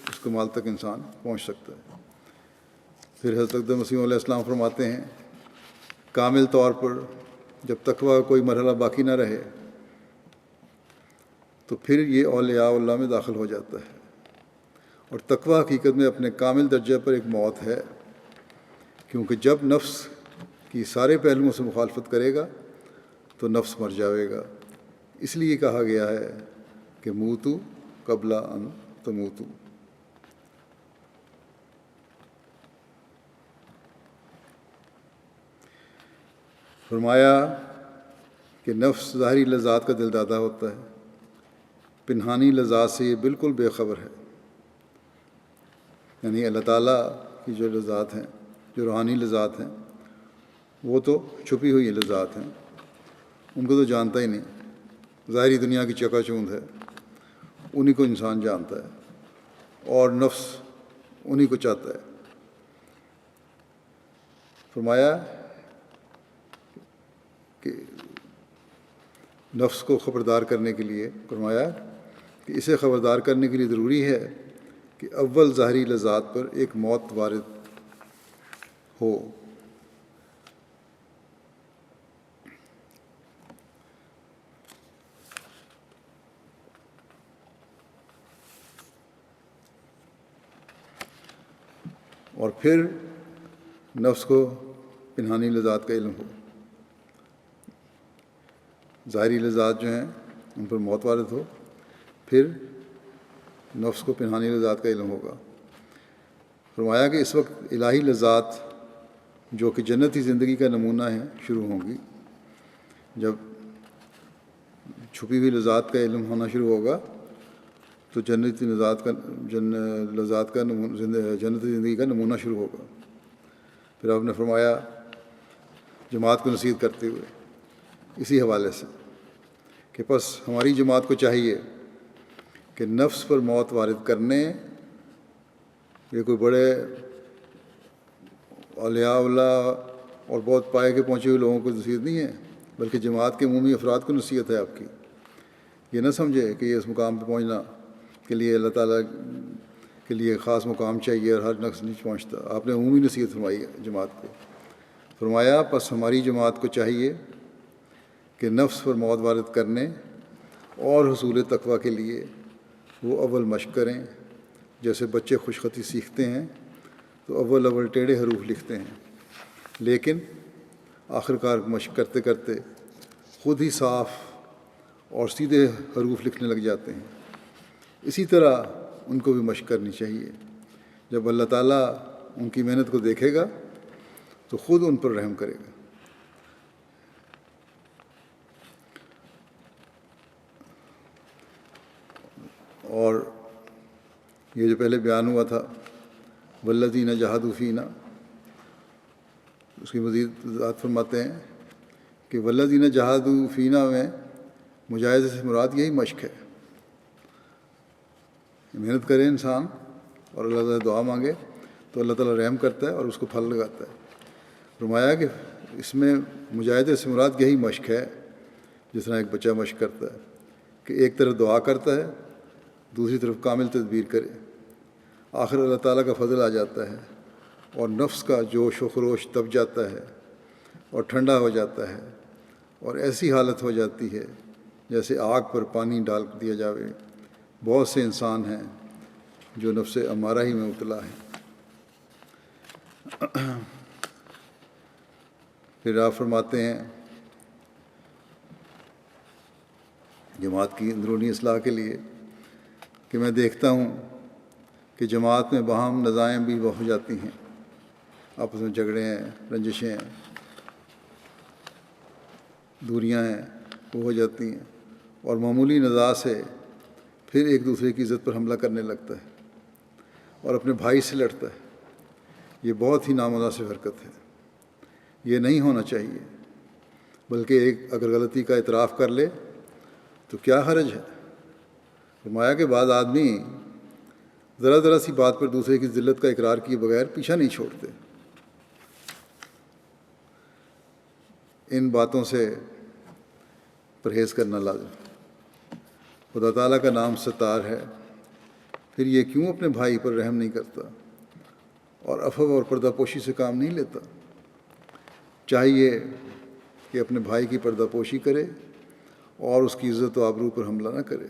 اس کمال تک انسان پہنچ سکتا ہے۔ پھر حضرت اقدس مسیح علیہ السلام فرماتے ہیں کامل طور پر جب تقویٰ کا کوئی مرحلہ باقی نہ رہے تو پھر یہ اولیاء اللہ میں داخل ہو جاتا ہے، اور تقویٰ حقیقت میں اپنے کامل درجہ پر ایک موت ہے کیونکہ جب نفس کی سارے پہلوؤں سے مخالفت کرے گا تو نفس مر جاوے گا. اس لیے کہا گیا ہے کہ موتو قبل ان تموتو. فرمایا کہ نفس ظاہری لذات کا دل دادا ہوتا ہے، پنہانی لذات سے یہ بالکل بے خبر ہے. یعنی اللہ تعالیٰ کی جو لذات ہیں، جو روحانی لذات ہیں، وہ تو چھپی ہوئی لذات ہیں، ان کو تو جانتا ہی نہیں. ظاہری دنیا کی چکا چوند ہے، انہی کو انسان جانتا ہے، اور نفس انہی کو چاہتا ہے. فرمایا کہ نفس کو خبردار کرنے کے لیے، فرمایا کہ اسے خبردار کرنے کے لیے ضروری ہے کہ اول ظاہری لذات پر ایک موت وارد ہو. اور پھر نفس کو پنہانی لذات کا علم ہو. ظاہری لذات جو ہیں ان پر موت وارد ہو، پھر نفس کو پنہانی لذات کا علم ہوگا. فرمایا کہ اس وقت الہی لذات جو کہ جنتی زندگی کا نمونہ ہیں شروع ہوں گی. جب چھپی ہوئی لذات کا علم ہونا شروع ہوگا تو جنتی لذات کا جنتی زندگی کا نمونہ شروع ہوگا. پھر آپ نے فرمایا جماعت کو نصیحت کرتے ہوئے اسی حوالے سے کہ پس ہماری جماعت کو چاہیے کہ نفس پر موت وارد کرنے یہ کوئی بڑے اولیاء اللہ اور بہت پائے کے پہنچے ہوئے لوگوں کو نصیحت نہیں ہے، بلکہ جماعت کے عمومی افراد کو نصیحت ہے آپ کی. یہ نہ سمجھے کہ یہ اس مقام پہ پہنچنا کے لیے اللہ تعالیٰ کے لیے خاص مقام چاہیے اور ہر نفس نہیں پہنچتا. آپ نے عمومی نصیحت فرمائی ہے جماعت کو. فرمایا پس ہماری جماعت کو چاہیے کہ نفس پر موت وارد کرنے اور حصول تقویٰ کے لیے وہ اول مشق کریں. جیسے بچے خوش خطی سیکھتے ہیں تو اول ٹیڑھے حروف لکھتے ہیں، لیکن آخر کار مشق کرتے کرتے خود ہی صاف اور سیدھے حروف لکھنے لگ جاتے ہیں. اسی طرح ان کو بھی مشق کرنی چاہیے. جب اللہ تعالیٰ ان کی محنت کو دیکھے گا تو خود ان پر رحم کرے گا. اور یہ جو پہلے بیان ہوا تھا والذین جاہدوا فینا، اس کی مزید وضاحت فرماتے ہیں کہ والذین جاہدوا فینا میں مجاہدے سے مراد یہی مشق ہے. محنت کرے انسان اور اللہ تعالیٰ دعا مانگے تو اللہ تعالیٰ رحم کرتا ہے اور اس کو پھل لگاتا ہے. فرمایا کہ اس میں مجاہدے سے مراد یہی مشق ہے، جس طرح ایک بچہ مشق کرتا ہے کہ ایک طرف دعا کرتا ہے، دوسری طرف کامل تدبیر کرے. آخر اللہ تعالیٰ کا فضل آ جاتا ہے اور نفس کا جوش و خروش دب جاتا ہے اور ٹھنڈا ہو جاتا ہے، اور ایسی حالت ہو جاتی ہے جیسے آگ پر پانی ڈال دیا جاوے. بہت سے انسان ہیں جو نفس امارہ ہی میں مبتلا ہیں. پھر آپ فرماتے ہیں جماعت کی اندرونی اصلاح کے لیے کہ میں دیکھتا ہوں کہ جماعت میں باہم نزاعیں بھی ہو جاتی ہیں، آپس میں جھگڑے ہیں، رنجشیں ہیں، دوریاں ہیں، وہ ہو جاتی ہیں، اور معمولی نزاع سے پھر ایک دوسرے کی عزت پر حملہ کرنے لگتا ہے اور اپنے بھائی سے لڑتا ہے. یہ بہت ہی نامناسب حرکت ہے. یہ نہیں ہونا چاہیے، بلکہ ایک اگر غلطی کا اعتراف کر لے تو کیا حرج ہے. فرمایا کہ بعض آدمی ذرا ذرا سی بات پر دوسرے کی ذلت کا اقرار کیے بغیر پیچھا نہیں چھوڑتے. ان باتوں سے پرہیز کرنا لازم. خدا تعالیٰ کا نام ستار ہے، پھر یہ کیوں اپنے بھائی پر رحم نہیں کرتا اور عفو اور پردہ پوشی سے کام نہیں لیتا. چاہیے کہ اپنے بھائی کی پردہ پوشی کرے اور اس کی عزت و آبرو پر حملہ نہ کرے.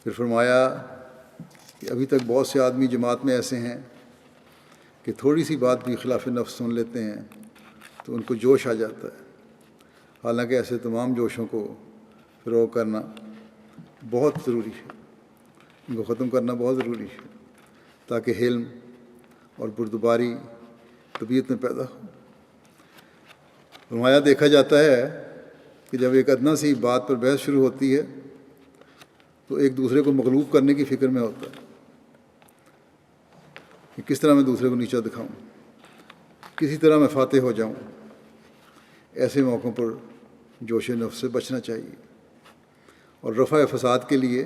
پھر فرمایا کہ ابھی تک بہت سے آدمی جماعت میں ایسے ہیں کہ تھوڑی سی بات بھی خلاف نفس سن لیتے ہیں تو ان کو جوش آ جاتا ہے، حالانکہ ایسے تمام جوشوں کو فروغ کرنا بہت ضروری ہے، ان کو ختم کرنا بہت ضروری ہے تاکہ حلم اور بردباری طبیعت میں پیدا ہو۔ فرمایا دیکھا جاتا ہے کہ جب ایک ادنا سی بات پر بحث شروع ہوتی ہے تو ایک دوسرے کو مغلوب کرنے کی فکر میں ہوتا ہے کہ کس طرح میں دوسرے کو نیچا دکھاؤں، کسی طرح میں فاتح ہو جاؤں۔ ایسے موقعوں پر جوش نفس سے بچنا چاہیے اور رفع فساد کے لیے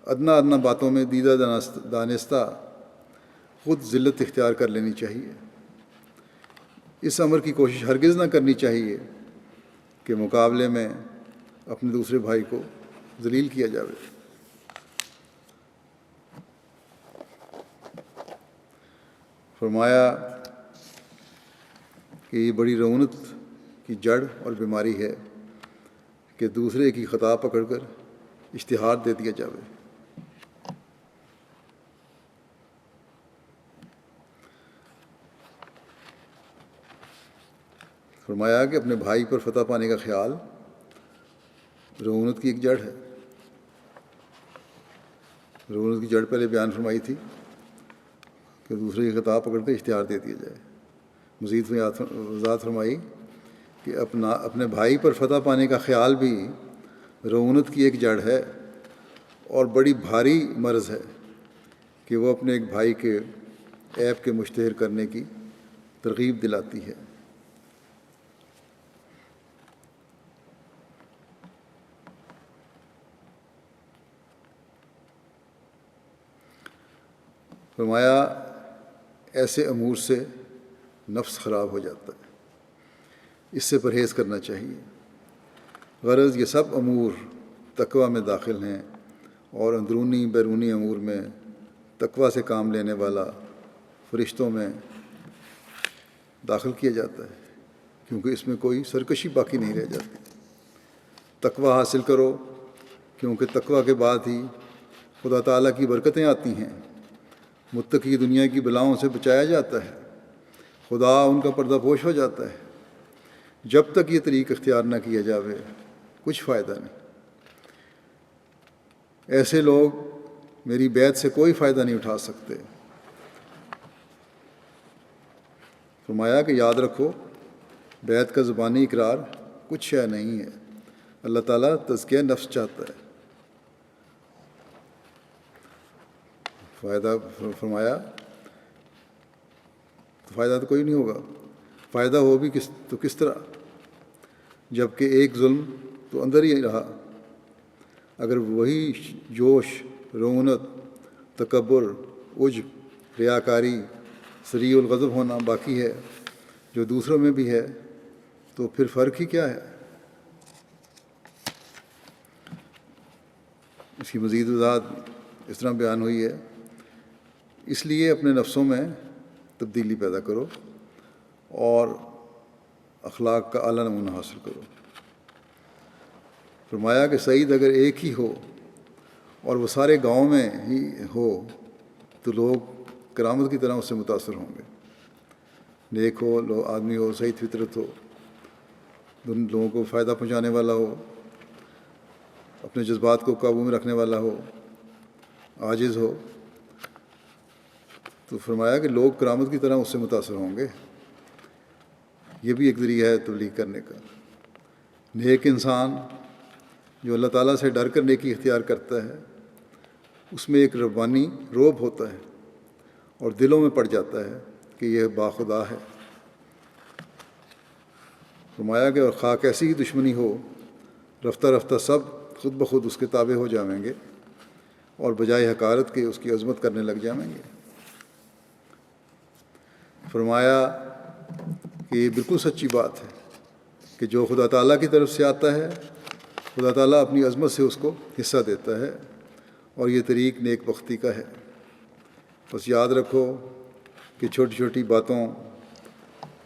ادنا ادنا باتوں میں دیدہ دانستہ خود ذلت اختیار کر لینی چاہیے۔ اس امر کی کوشش ہرگز نہ کرنی چاہیے کہ مقابلے میں اپنے دوسرے بھائی کو ذلیل کیا جاوے۔ فرمایا کہ یہ بڑی رعونت کی جڑ اور بیماری ہے کہ دوسرے کی خطا پکڑ کر اشتہار دے دیا جاوے۔ فرمایا کہ اپنے بھائی پر فتح پانے کا خیال رعونت کی ایک جڑ ہے۔ رعونت کی جڑ پہلے بیان فرمائی تھی کہ دوسرے کی خطا پکڑ کے اشتہار دے دیا جائے۔ مزید وضاحت فرمائی کہ اپنے بھائی پر فتح پانے کا خیال بھی رعونت کی ایک جڑ ہے اور بڑی بھاری مرض ہے کہ وہ اپنے ایک بھائی کے عیب کے مشتہر کرنے کی ترغیب دلاتی ہے۔ فرمایا ایسے امور سے نفس خراب ہو جاتا ہے، اس سے پرہیز کرنا چاہیے۔ غرض یہ سب امور تقویٰ میں داخل ہیں اور اندرونی بیرونی امور میں تقویٰ سے کام لینے والا فرشتوں میں داخل کیا جاتا ہے، کیونکہ اس میں کوئی سرکشی باقی نہیں رہ جاتی۔ تقویٰ حاصل کرو کیونکہ تقویٰ کے بعد ہی خدا تعالیٰ کی برکتیں آتی ہیں۔ متقی دنیا کی بلاؤں سے بچایا جاتا ہے، خدا ان کا پردہ پوش ہو جاتا ہے۔ جب تک یہ طریق اختیار نہ کیا جاوے کچھ فائدہ نہیں۔ ایسے لوگ میری بیعت سے کوئی فائدہ نہیں اٹھا سکتے۔ فرمایا کہ یاد رکھو بیعت کا زبانی اقرار کچھ شے نہیں ہے، اللہ تعالیٰ تزکیہ نفس چاہتا ہے۔ فائدہ فرمایا تو فائدہ تو کوئی نہیں ہوگا، فائدہ ہو بھی کس طرح، جب کہ ایک ظلم تو اندر ہی رہا۔ اگر وہی جوش، رعونت، تکبر، عجب، ریاکاری، سریع الغضب ہونا باقی ہے جو دوسروں میں بھی ہے تو پھر فرق ہی کیا ہے؟ اس کی مزید وضاحت اس طرح بیان ہوئی ہے، اس لیے اپنے نفسوں میں تبدیلی پیدا کرو اور اخلاق کا اعلیٰ نمونہ حاصل کرو۔ فرمایا کہ سعید اگر ایک ہی ہو اور وہ سارے گاؤں میں ہی ہو تو لوگ کرامت کی طرح اس سے متاثر ہوں گے۔ نیک ہو، آدمی ہو، سعید فطرت ہو، لوگوں کو فائدہ پہنچانے والا ہو، اپنے جذبات کو قابو میں رکھنے والا ہو، عاجز ہو، تو فرمایا کہ لوگ کرامت کی طرح اس سے متاثر ہوں گے۔ یہ بھی ایک ذریعہ ہے تبلیغ کرنے کا۔ نیک انسان جو اللہ تعالیٰ سے ڈر کر نیکی اختیار کرتا ہے اس میں ایک ربانی رعب ہوتا ہے اور دلوں میں پڑ جاتا ہے کہ یہ باخدا ہے۔ فرمایا کہ خواہ کیسی ہی دشمنی ہو، رفتہ رفتہ سب خود بخود اس کے تابع ہو جائیں گے اور بجائے حقارت کے اس کی عظمت کرنے لگ جائیں گے۔ فرمایا کہ یہ بالکل سچی بات ہے کہ جو خدا تعالیٰ کی طرف سے آتا ہے خدا تعالیٰ اپنی عظمت سے اس کو حصہ دیتا ہے اور یہ طریق نیک بختی کا ہے۔ بس یاد رکھو کہ چھوٹی چھوٹی باتوں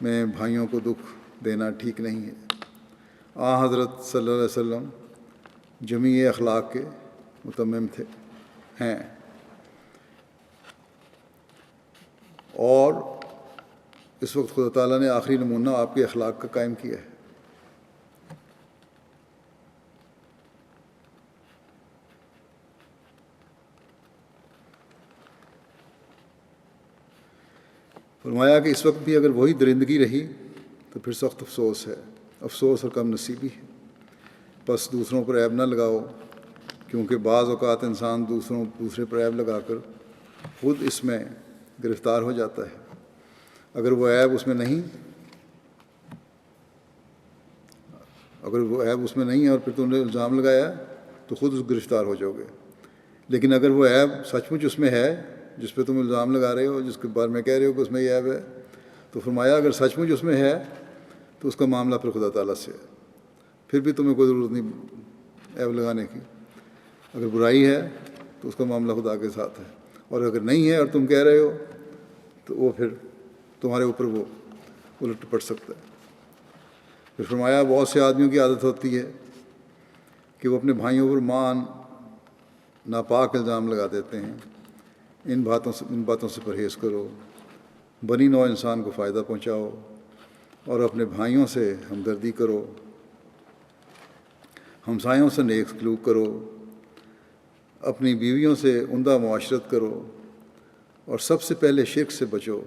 میں بھائیوں کو دکھ دینا ٹھیک نہیں ہے۔ حضرت صلی اللہ علیہ وسلم جمیع اخلاق کے متمم ہیں۔ اور اس وقت خدا تعالیٰ نے آخری نمونہ آپ کے اخلاق کا قائم کیا ہے۔ فرمایا کہ اس وقت بھی اگر وہی درندگی رہی تو پھر سخت افسوس ہے، افسوس اور کم نصیبی ہے۔ بس دوسروں پر عیب نہ لگاؤ، کیونکہ بعض اوقات انسان دوسرے پر عیب لگا کر خود اس میں گرفتار ہو جاتا ہے۔ اگر وہ عیب اس میں نہیں ہے اور پھر تم نے الزام لگایا تو خود اس گرفتار ہو جاؤ گے۔ لیکن اگر وہ عیب سچ مچ اس میں ہے جس پہ تم الزام لگا رہے ہو، جس کے بارے میں کہہ رہے ہو کہ اس میں یہ عیب ہے، تو فرمایا اگر سچ مچ اس میں ہے تو اس کا معاملہ پھر خدا تعالیٰ سے ہے، پھر بھی تمہیں کوئی ضرورت نہیں عیب لگانے کی۔ اگر برائی ہے تو اس کا معاملہ خدا کے ساتھ ہے، اور اگر نہیں ہے اور تم کہہ رہے ہو تو وہ پھر تمہارے اوپر وہ الٹ پڑ سکتا ہے۔ پھر فرمایا بہت سے آدمیوں کی عادت ہوتی ہے کہ وہ اپنے بھائیوں پر ناپاک الزام لگا دیتے ہیں۔ ان باتوں سے پرہیز کرو، بنی نوع انسان کو فائدہ پہنچاؤ اور اپنے بھائیوں سے ہمدردی کرو، ہمسایوں سے نیک سلوک کرو، اپنی بیویوں سے عمدہ معاشرت کرو، اور سب سے پہلے شرک سے بچو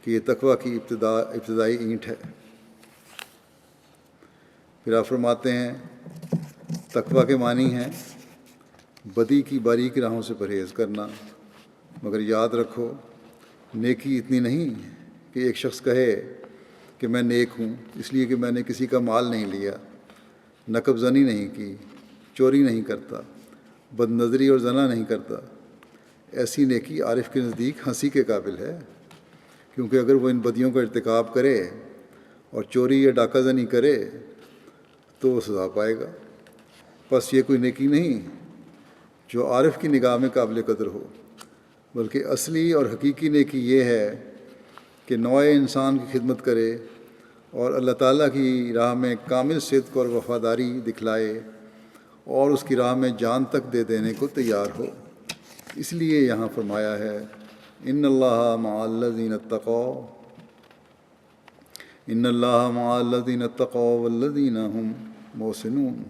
کہ یہ تقویٰ کی ابتدائی اینٹ ہے۔ پھر آپ فرماتے ہیں تقویٰ کے معنی ہیں بدی کی باریک راہوں سے پرہیز کرنا، مگر یاد رکھو نیکی اتنی نہیں کہ ایک شخص کہے کہ میں نیک ہوں اس لیے کہ میں نے کسی کا مال نہیں لیا، نقب زنی نہیں کی، چوری نہیں کرتا، بد نظری اور زنا نہیں کرتا۔ ایسی نیکی عارف کے نزدیک ہنسی کے قابل ہے، کیونکہ اگر وہ ان بدیوں کا ارتکاب کرے اور چوری یا ڈاکہ زنی کرے تو وہ سزا پائے گا۔ بس یہ کوئی نیکی نہیں جو عارف کی نگاہ میں قابل قدر ہو، بلکہ اصلی اور حقیقی نیکی یہ ہے کہ نوع انسان کی خدمت کرے اور اللہ تعالیٰ کی راہ میں کامل صدق اور وفاداری دکھلائے اور اس کی راہ میں جان تک دے دینے کو تیار ہو۔ اس لیے یہاں فرمایا ہے ان اللہ مع الذین اتقوا والذین هم محسنون،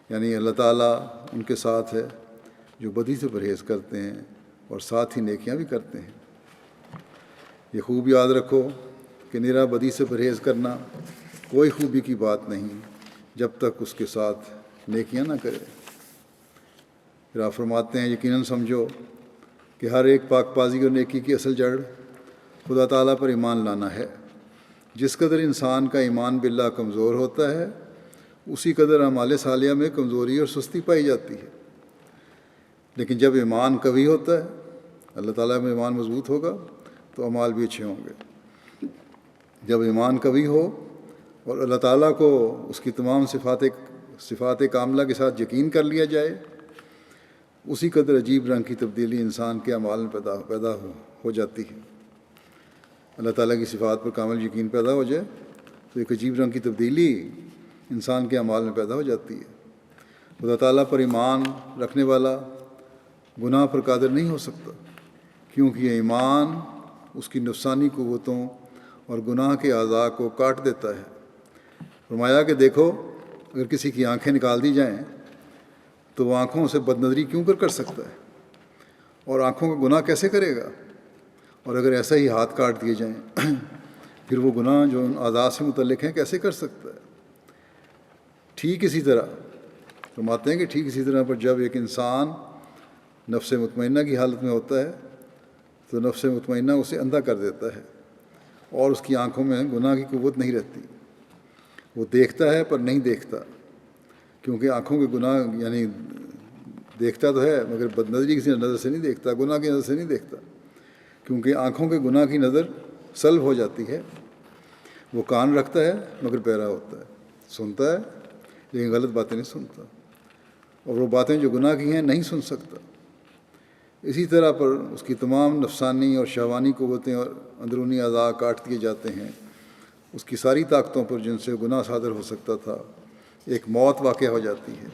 یعنی اللہ تعالیٰ ان کے ساتھ ہے جو بدی سے پرہیز کرتے ہیں اور ساتھ ہی نیکیاں بھی کرتے ہیں۔ یہ خوب یاد رکھو کہ نرا بدی سے پرہیز کرنا کوئی خوبی کی بات نہیں جب تک اس کے ساتھ نیکیاں نہ کرے۔ پھر آپ فرماتے ہیں یقیناً سمجھو کہ ہر ایک پاک بازی اور نیکی کی اصل جڑ خدا تعالیٰ پر ایمان لانا ہے۔ جس قدر انسان کا ایمان باللہ کمزور ہوتا ہے اسی قدر اعمال صالحہ میں کمزوری اور سستی پائی جاتی ہے، لیکن جب ایمان قوی ہوتا ہے، اللہ تعالیٰ میں ایمان مضبوط ہوگا تو اعمال بھی اچھے ہوں گے۔ جب ایمان قوی ہو اور اللہ تعالیٰ کو اس کی تمام صفات کاملہ کے ساتھ یقین کر لیا جائے، اسی قدر عجیب رنگ کی تبدیلی انسان کے اعمال میں پیدا ہو جاتی ہے۔ اللہ تعالیٰ کی صفات پر کامل یقین پیدا ہو جائے تو ایک عجیب رنگ کی تبدیلی انسان کے اعمال میں پیدا ہو جاتی ہے۔ خدا تعالیٰ پر ایمان رکھنے والا گناہ پر قادر نہیں ہو سکتا، کیونکہ یہ ایمان اس کی نفسانی قوتوں اور گناہ کے اعضاء کو کاٹ دیتا ہے۔ فرمایا کہ دیکھو اگر کسی کی آنکھیں نکال دی جائیں تو وہ آنکھوں سے بد نظری کیوں کر سکتا ہے، اور آنکھوں کا گناہ کیسے کرے گا؟ اور اگر ایسا ہی ہاتھ کاٹ دیے جائیں پھر وہ گناہ جو ان اعضاء سے متعلق ہیں کیسے کر سکتا ہے؟ ٹھیک اسی طرح فرماتے ہیں کہ ٹھیک اسی طرح پر جب ایک انسان نفس مطمئنہ کی حالت میں ہوتا ہے تو نفس مطمئنہ اسے اندھا کر دیتا ہے اور اس کی آنکھوں میں گناہ کی قوت نہیں رہتی۔ وہ دیکھتا ہے پر نہیں دیکھتا، کیونکہ آنکھوں کے گناہ یعنی دیکھتا تو ہے مگر بد نظری کسی نظر سے نہیں دیکھتا، گناہ کی نظر سے نہیں دیکھتا، کیونکہ آنکھوں کے گناہ کی نظر سلب ہو جاتی ہے۔ وہ کان رکھتا ہے مگر بہرا ہوتا ہے، سنتا ہے لیکن غلط باتیں نہیں سنتا، اور وہ باتیں جو گناہ کی ہیں نہیں سن سکتا۔ اسی طرح پر اس کی تمام نفسانی اور شہوانی قوتیں اور اندرونی اعضاء کاٹ دیے جاتے ہیں۔ اس کی ساری طاقتوں پر جن سے گناہ صادر ہو سکتا تھا ایک موت واقع ہو جاتی ہے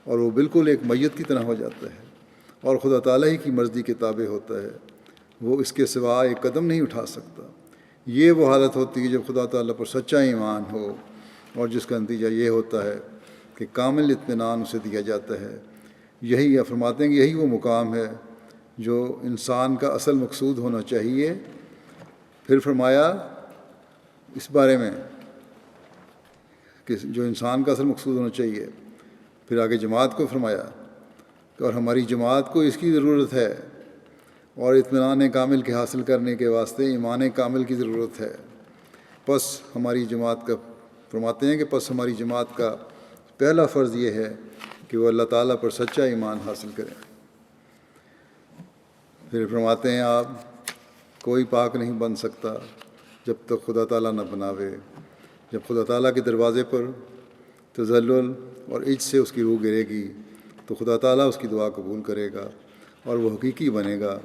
اور وہ بالکل ایک میت کی طرح ہو جاتا ہے۔ اور خدا تعالیٰ ہی کی مرضی کے تابع ہوتا ہے، وہ اس کے سوا ایک قدم نہیں اٹھا سکتا۔ یہ وہ حالت ہوتی ہے جب خدا تعالیٰ پر سچا ایمان ہو، اور جس کا نتیجہ یہ ہوتا ہے کہ کامل اطمینان اسے دیا جاتا ہے۔ یہی فرماتے ہیں کہ یہی وہ مقام ہے جو انسان کا اصل مقصود ہونا چاہیے۔ پھر فرمایا اس بارے میں کہ جو انسان کا اصل مقصود ہونا چاہیے، پھر آگے جماعت کو فرمایا کہ اور ہماری جماعت کو اس کی ضرورت ہے، اور اطمینان کامل کے حاصل کرنے کے واسطے ایمان کامل کی ضرورت ہے۔ پس ہماری جماعت کا فرماتے ہیں کہ پس ہماری جماعت کا پہلا فرض یہ ہے کہ وہ اللہ تعالیٰ پر سچا ایمان حاصل کریں۔ پھر فرماتے ہیں آپ کوئی پاک نہیں بن سکتا جب تک خدا تعالیٰ نہ بناوے۔ جب خدا تعالیٰ کے دروازے پر تذلل اور عجز سے اس کی روح گرے گی تو خدا تعالیٰ اس کی دعا قبول کرے گا اور وہ حقیقی بنے گا،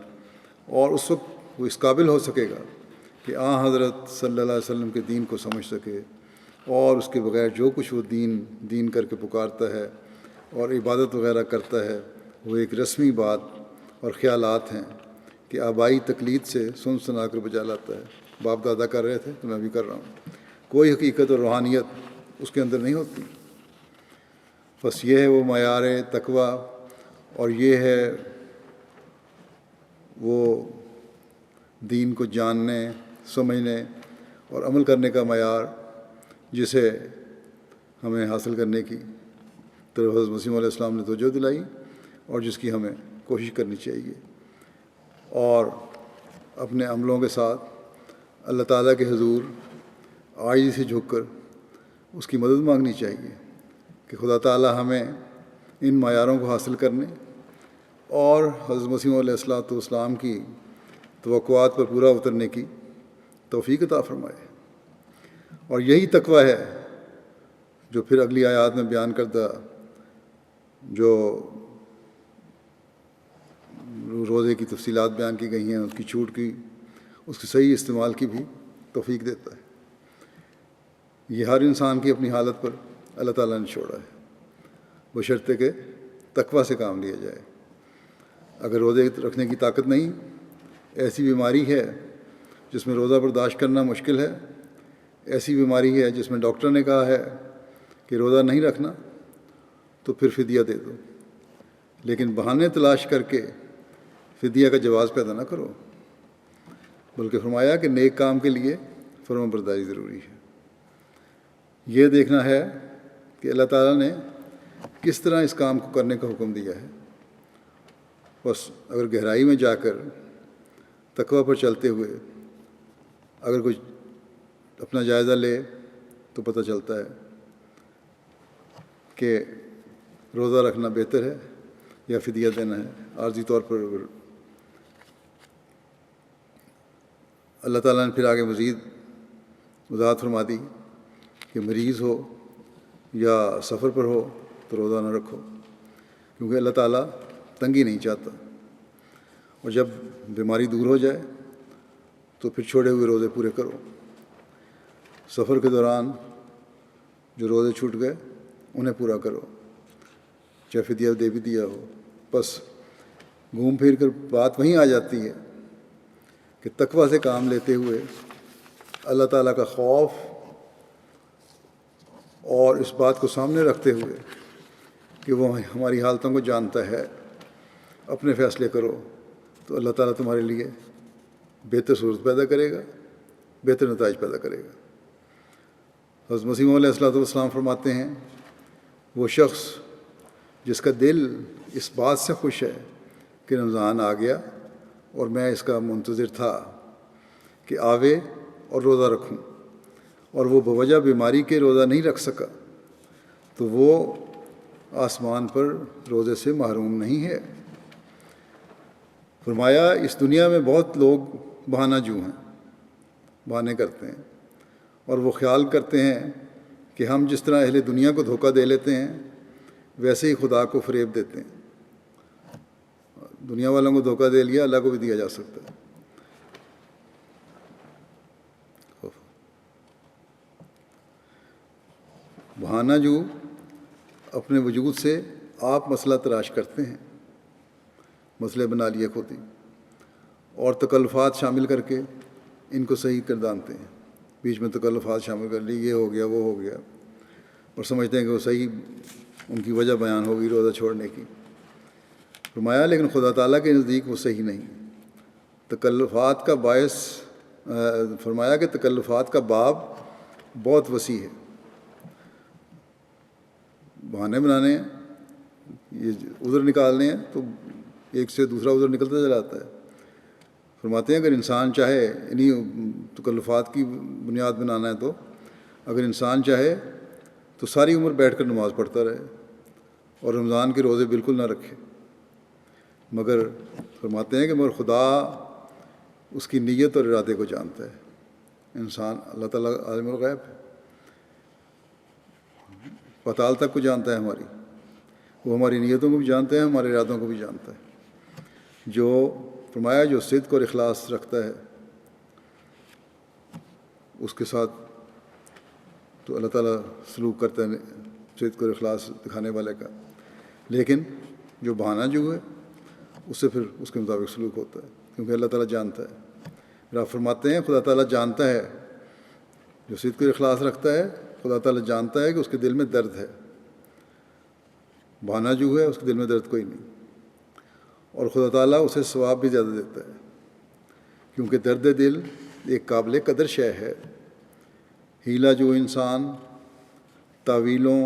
اور اس وقت وہ اس قابل ہو سکے گا کہ حضرت صلی اللہ علیہ وسلم کے دین کو سمجھ سکے، اور اس کے بغیر جو کچھ وہ دین کر کے پکارتا ہے اور عبادت وغیرہ کرتا ہے وہ ایک رسمی بات اور خیالات ہیں کہ آبائی تقلید سے سن سنا کر بجا لاتا ہے۔ باپ دادا کر رہے تھے تو میں بھی کر رہا ہوں، کوئی حقیقت اور روحانیت اس کے اندر نہیں ہوتی۔ بس یہ ہے وہ معیار تقوی، اور یہ ہے وہ دین کو جاننے، سمجھنے اور عمل کرنے کا معیار جسے ہمیں حاصل کرنے کی طرف حضرت مسیح علیہ السلام نے توجہ دلائی، اور جس کی ہمیں کوشش کرنی چاہیے، اور اپنے عملوں کے ساتھ اللہ تعالیٰ کے حضور عاجزی سے جھک کر اس کی مدد مانگنی چاہیے کہ خدا تعالیٰ ہمیں ان معیاروں کو حاصل کرنے اور حضرت مسیح علیہ السلام کی توقعات پر پورا اترنے کی توفیق عطا فرمائے۔ اور یہی تقوی ہے جو پھر اگلی آیات میں بیان کردہ جو روزے کی تفصیلات بیان کی گئی ہیں، اس کی چھوٹ کی، اس کے صحیح استعمال کی بھی توفیق دیتا ہے۔ یہ ہر انسان کی اپنی حالت پر اللہ تعالیٰ نے چھوڑا ہے، بشرطے کہ تقوی سے کام لیا جائے۔ اگر روزے رکھنے کی طاقت نہیں، ایسی بیماری ہے جس میں روزہ برداشت کرنا مشکل ہے، ایسی بیماری ہے جس میں ڈاکٹر نے کہا ہے کہ روزہ نہیں رکھنا، تو پھر فدیہ دے دو، لیکن بہانے تلاش کر کے فدیہ کا جواز پیدا نہ کرو، بلکہ فرمایا کہ نیک کام کے لیے فرما برداری ضروری ہے۔ یہ دیکھنا ہے کہ اللہ تعالیٰ نے کس طرح اس کام کو کرنے کا حکم دیا ہے۔ بس اگر گہرائی میں جا کر تقوی پر چلتے ہوئے اگر کوئی اپنا جائزہ لے تو پتہ چلتا ہے کہ روزہ رکھنا بہتر ہے یا فدیہ دینا ہے۔ عارضی طور پر اللہ تعالیٰ نے پھر آگے مزید وضاحت فرما دی کہ مریض ہو یا سفر پر ہو تو روزہ نہ رکھو، کیونکہ اللہ تعالیٰ تنگی نہیں چاہتا، اور جب بیماری دور ہو جائے تو پھر چھوڑے ہوئے روزے پورے کرو۔ سفر کے دوران جو روزے چھوٹ گئے انہیں پورا کرو، چاہے فدیہ دے بھی دیا ہو۔ بس گھوم پھر کر بات وہیں آ جاتی ہے کہ تقوی سے کام لیتے ہوئے اللہ تعالیٰ کا خوف اور اس بات کو سامنے رکھتے ہوئے کہ وہ ہماری حالتوں کو جانتا ہے، اپنے فیصلے کرو، تو اللہ تعالیٰ تمہارے لیے بہتر صورت پیدا کرے گا، بہتر نتائج پیدا کرے گا۔ حضرت مسیح علیہ السلام فرماتے ہیں وہ شخص جس کا دل اس بات سے خوش ہے کہ رمضان آ گیا اور میں اس کا منتظر تھا کہ آوے اور روزہ رکھوں، اور وہ بوجہ بیماری کے روزہ نہیں رکھ سکا، تو وہ آسمان پر روزے سے محروم نہیں ہے۔ فرمایا اس دنیا میں بہت لوگ بہانہ جو ہیں، بہانے کرتے ہیں، اور وہ خیال کرتے ہیں کہ ہم جس طرح اہل دنیا کو دھوکہ دے لیتے ہیں ویسے ہی خدا کو فریب دیتے ہیں۔ دنیا والوں کو دھوکہ دے لیا، اللہ کو بھی دیا جا سکتا ہے۔ بہانہ جو اپنے وجود سے آپ مسئلہ تلاش کرتے ہیں مسئلے بنا لیے خود ہی، اور تکلفات شامل کر کے ان کو صحیح گردانتے ہیں، بیچ میں تکلفات شامل کر لی، یہ ہو گیا وہ ہو گیا، اور سمجھتے ہیں کہ وہ صحیح ان کی وجہ بیان ہوگی روزہ چھوڑنے کی۔ فرمایا لیکن خدا تعالیٰ کے نزدیک وہ صحیح نہیں۔ تکلفات کا باعث فرمایا کہ تکلفات کا باب بہت وسیع ہے، بہانے بنانے ہیں، یہ عذر نکالنے ہیں تو ایک سے دوسرا عذر نکلتا چلا جاتا ہے۔ فرماتے ہیں اگر انسان چاہے انہیں تکلفات کی بنیاد بنانا ہے تو اگر انسان چاہے تو ساری عمر بیٹھ کر نماز پڑھتا رہے اور رمضان کے روزے بالکل نہ رکھے، مگر فرماتے ہیں کہ مگر خدا اس کی نیت اور ارادے کو جانتا ہے۔ انسان اللہ تعالیٰ عالم الغیب ہے، پتال تک کو جانتا ہے ہماری، وہ ہماری نیتوں کو بھی جانتا ہے، ہمارے ارادوں کو بھی جانتا ہے۔ جو فرمایا جو صدق اور اخلاص رکھتا ہے اس کے ساتھ تو اللہ تعالیٰ سلوک کرتا ہے صدق اور اخلاص دکھانے والے کا، لیکن جو بہانہ جو ہے اس سے پھر اس کے مطابق سلوک ہوتا ہے، کیونکہ اللہ تعالیٰ جانتا ہے۔ پھر آپ فرماتے ہیں خدا تعالیٰ جانتا ہے، جو صدق اور اخلاص رکھتا ہے خدا تعالیٰ جانتا ہے کہ اس کے دل میں درد ہے، بہانہ جو ہے اس کے دل میں درد کوئی نہیں، اور خدا تعالیٰ اسے ثواب بھی زیادہ دیتا ہے، کیونکہ درد دل ایک قابل قدر شے ہے۔ ہیلا جو انسان تعویلوں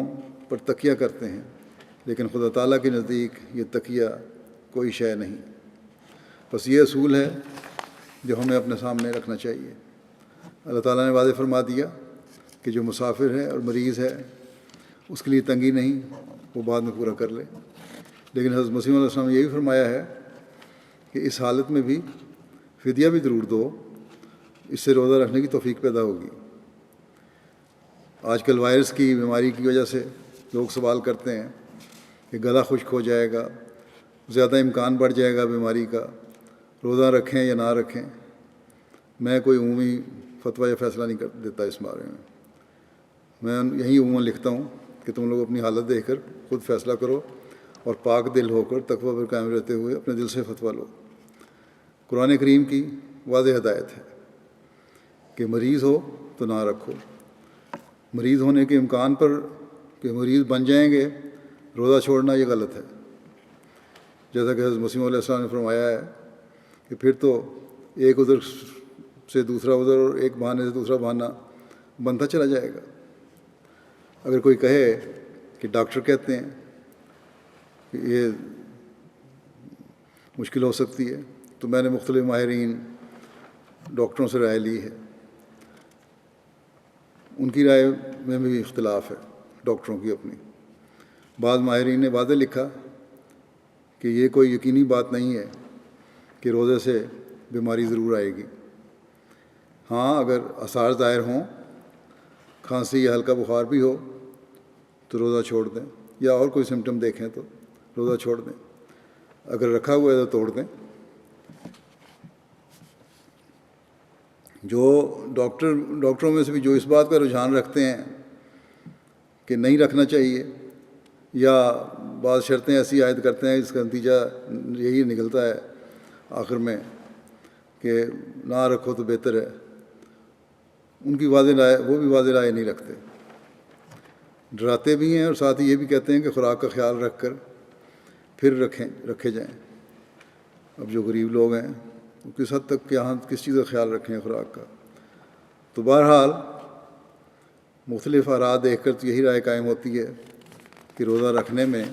پر تکیہ کرتے ہیں، لیکن خدا تعالیٰ کے نزدیک یہ تکیہ کوئی شے نہیں۔ بس یہ اصول ہے جو ہمیں اپنے سامنے رکھنا چاہیے۔ اللہ تعالیٰ نے واضح فرما دیا کہ جو مسافر ہے اور مریض ہے اس کے لیے تنگی نہیں، وہ بعد میں پورا کر لے، لیکن حضرت مسیح علیہ السلام نے یہ بھی فرمایا ہے کہ اس حالت میں بھی فدیہ بھی ضرور دو، اس سے روزہ رکھنے کی توفیق پیدا ہوگی۔ آج کل وائرس کی بیماری کی وجہ سے لوگ سوال کرتے ہیں کہ گلا خشک ہو جائے گا، زیادہ امکان بڑھ جائے گا بیماری کا، روزہ رکھیں یا نہ رکھیں۔ میں کوئی عمومی فتویٰ یا فیصلہ نہیں کر دیتا اس بارے میں یہی عموماً لکھتا ہوں کہ تم لوگ اپنی حالت دیکھ کر خود فیصلہ کرو اور پاک دل ہو کر تقویٰ پر قائم رہتے ہوئے اپنے دل سے فتویٰ لو۔ قرآن کریم کی واضح ہدایت ہے کہ مریض ہو تو نہ رکھو، مریض ہونے کے امکان پر کہ مریض بن جائیں گے روزہ چھوڑنا یہ غلط ہے، جیسا کہ حضرت مسیح علیہ السلام نے فرمایا ہے کہ پھر تو ایک عذر سے دوسرا عذر اور ایک بہانے سے دوسرا بہانہ بنتا چلا جائے گا۔ اگر کوئی کہے کہ ڈاکٹر کہتے ہیں کہ یہ مشکل ہو سکتی ہے، تو میں نے مختلف ماہرین ڈاکٹروں سے رائے لی ہے، ان کی رائے میں بھی اختلاف ہے ڈاکٹروں کی اپنی۔ بعض ماہرین نے واضح لکھا کہ یہ کوئی یقینی بات نہیں ہے کہ روزے سے بیماری ضرور آئے گی، ہاں اگر آثار ظاہر ہوں، کھانسی یا ہلکا بخار بھی ہو تو روزہ چھوڑ دیں، یا اور کوئی سمٹم دیکھیں تو روزہ چھوڑ دیں، اگر رکھا ہوا ہے تو توڑ دیں۔ جو ڈاکٹروں میں سے بھی جو اس بات کا رجحان رکھتے ہیں کہ نہیں رکھنا چاہیے، یا بعض شرطیں ایسی عائد کرتے ہیں، اس کا نتیجہ یہی نکلتا ہے آخر میں کہ نہ رکھو تو بہتر ہے، ان کی واضح رائے وہ بھی واضح رائے نہیں رکھتے، ڈراتے بھی ہیں اور ساتھ ہی یہ بھی کہتے ہیں کہ خوراک کا خیال رکھ کر پھر رکھے جائیں۔ اب جو غریب لوگ ہیں وہ کس حد تک یہاں کس چیز کا خیال رکھیں خوراک کا؟ تو بہرحال مختلف آراء دیکھ کر تو یہی رائے قائم ہوتی ہے کہ روزہ رکھنے میں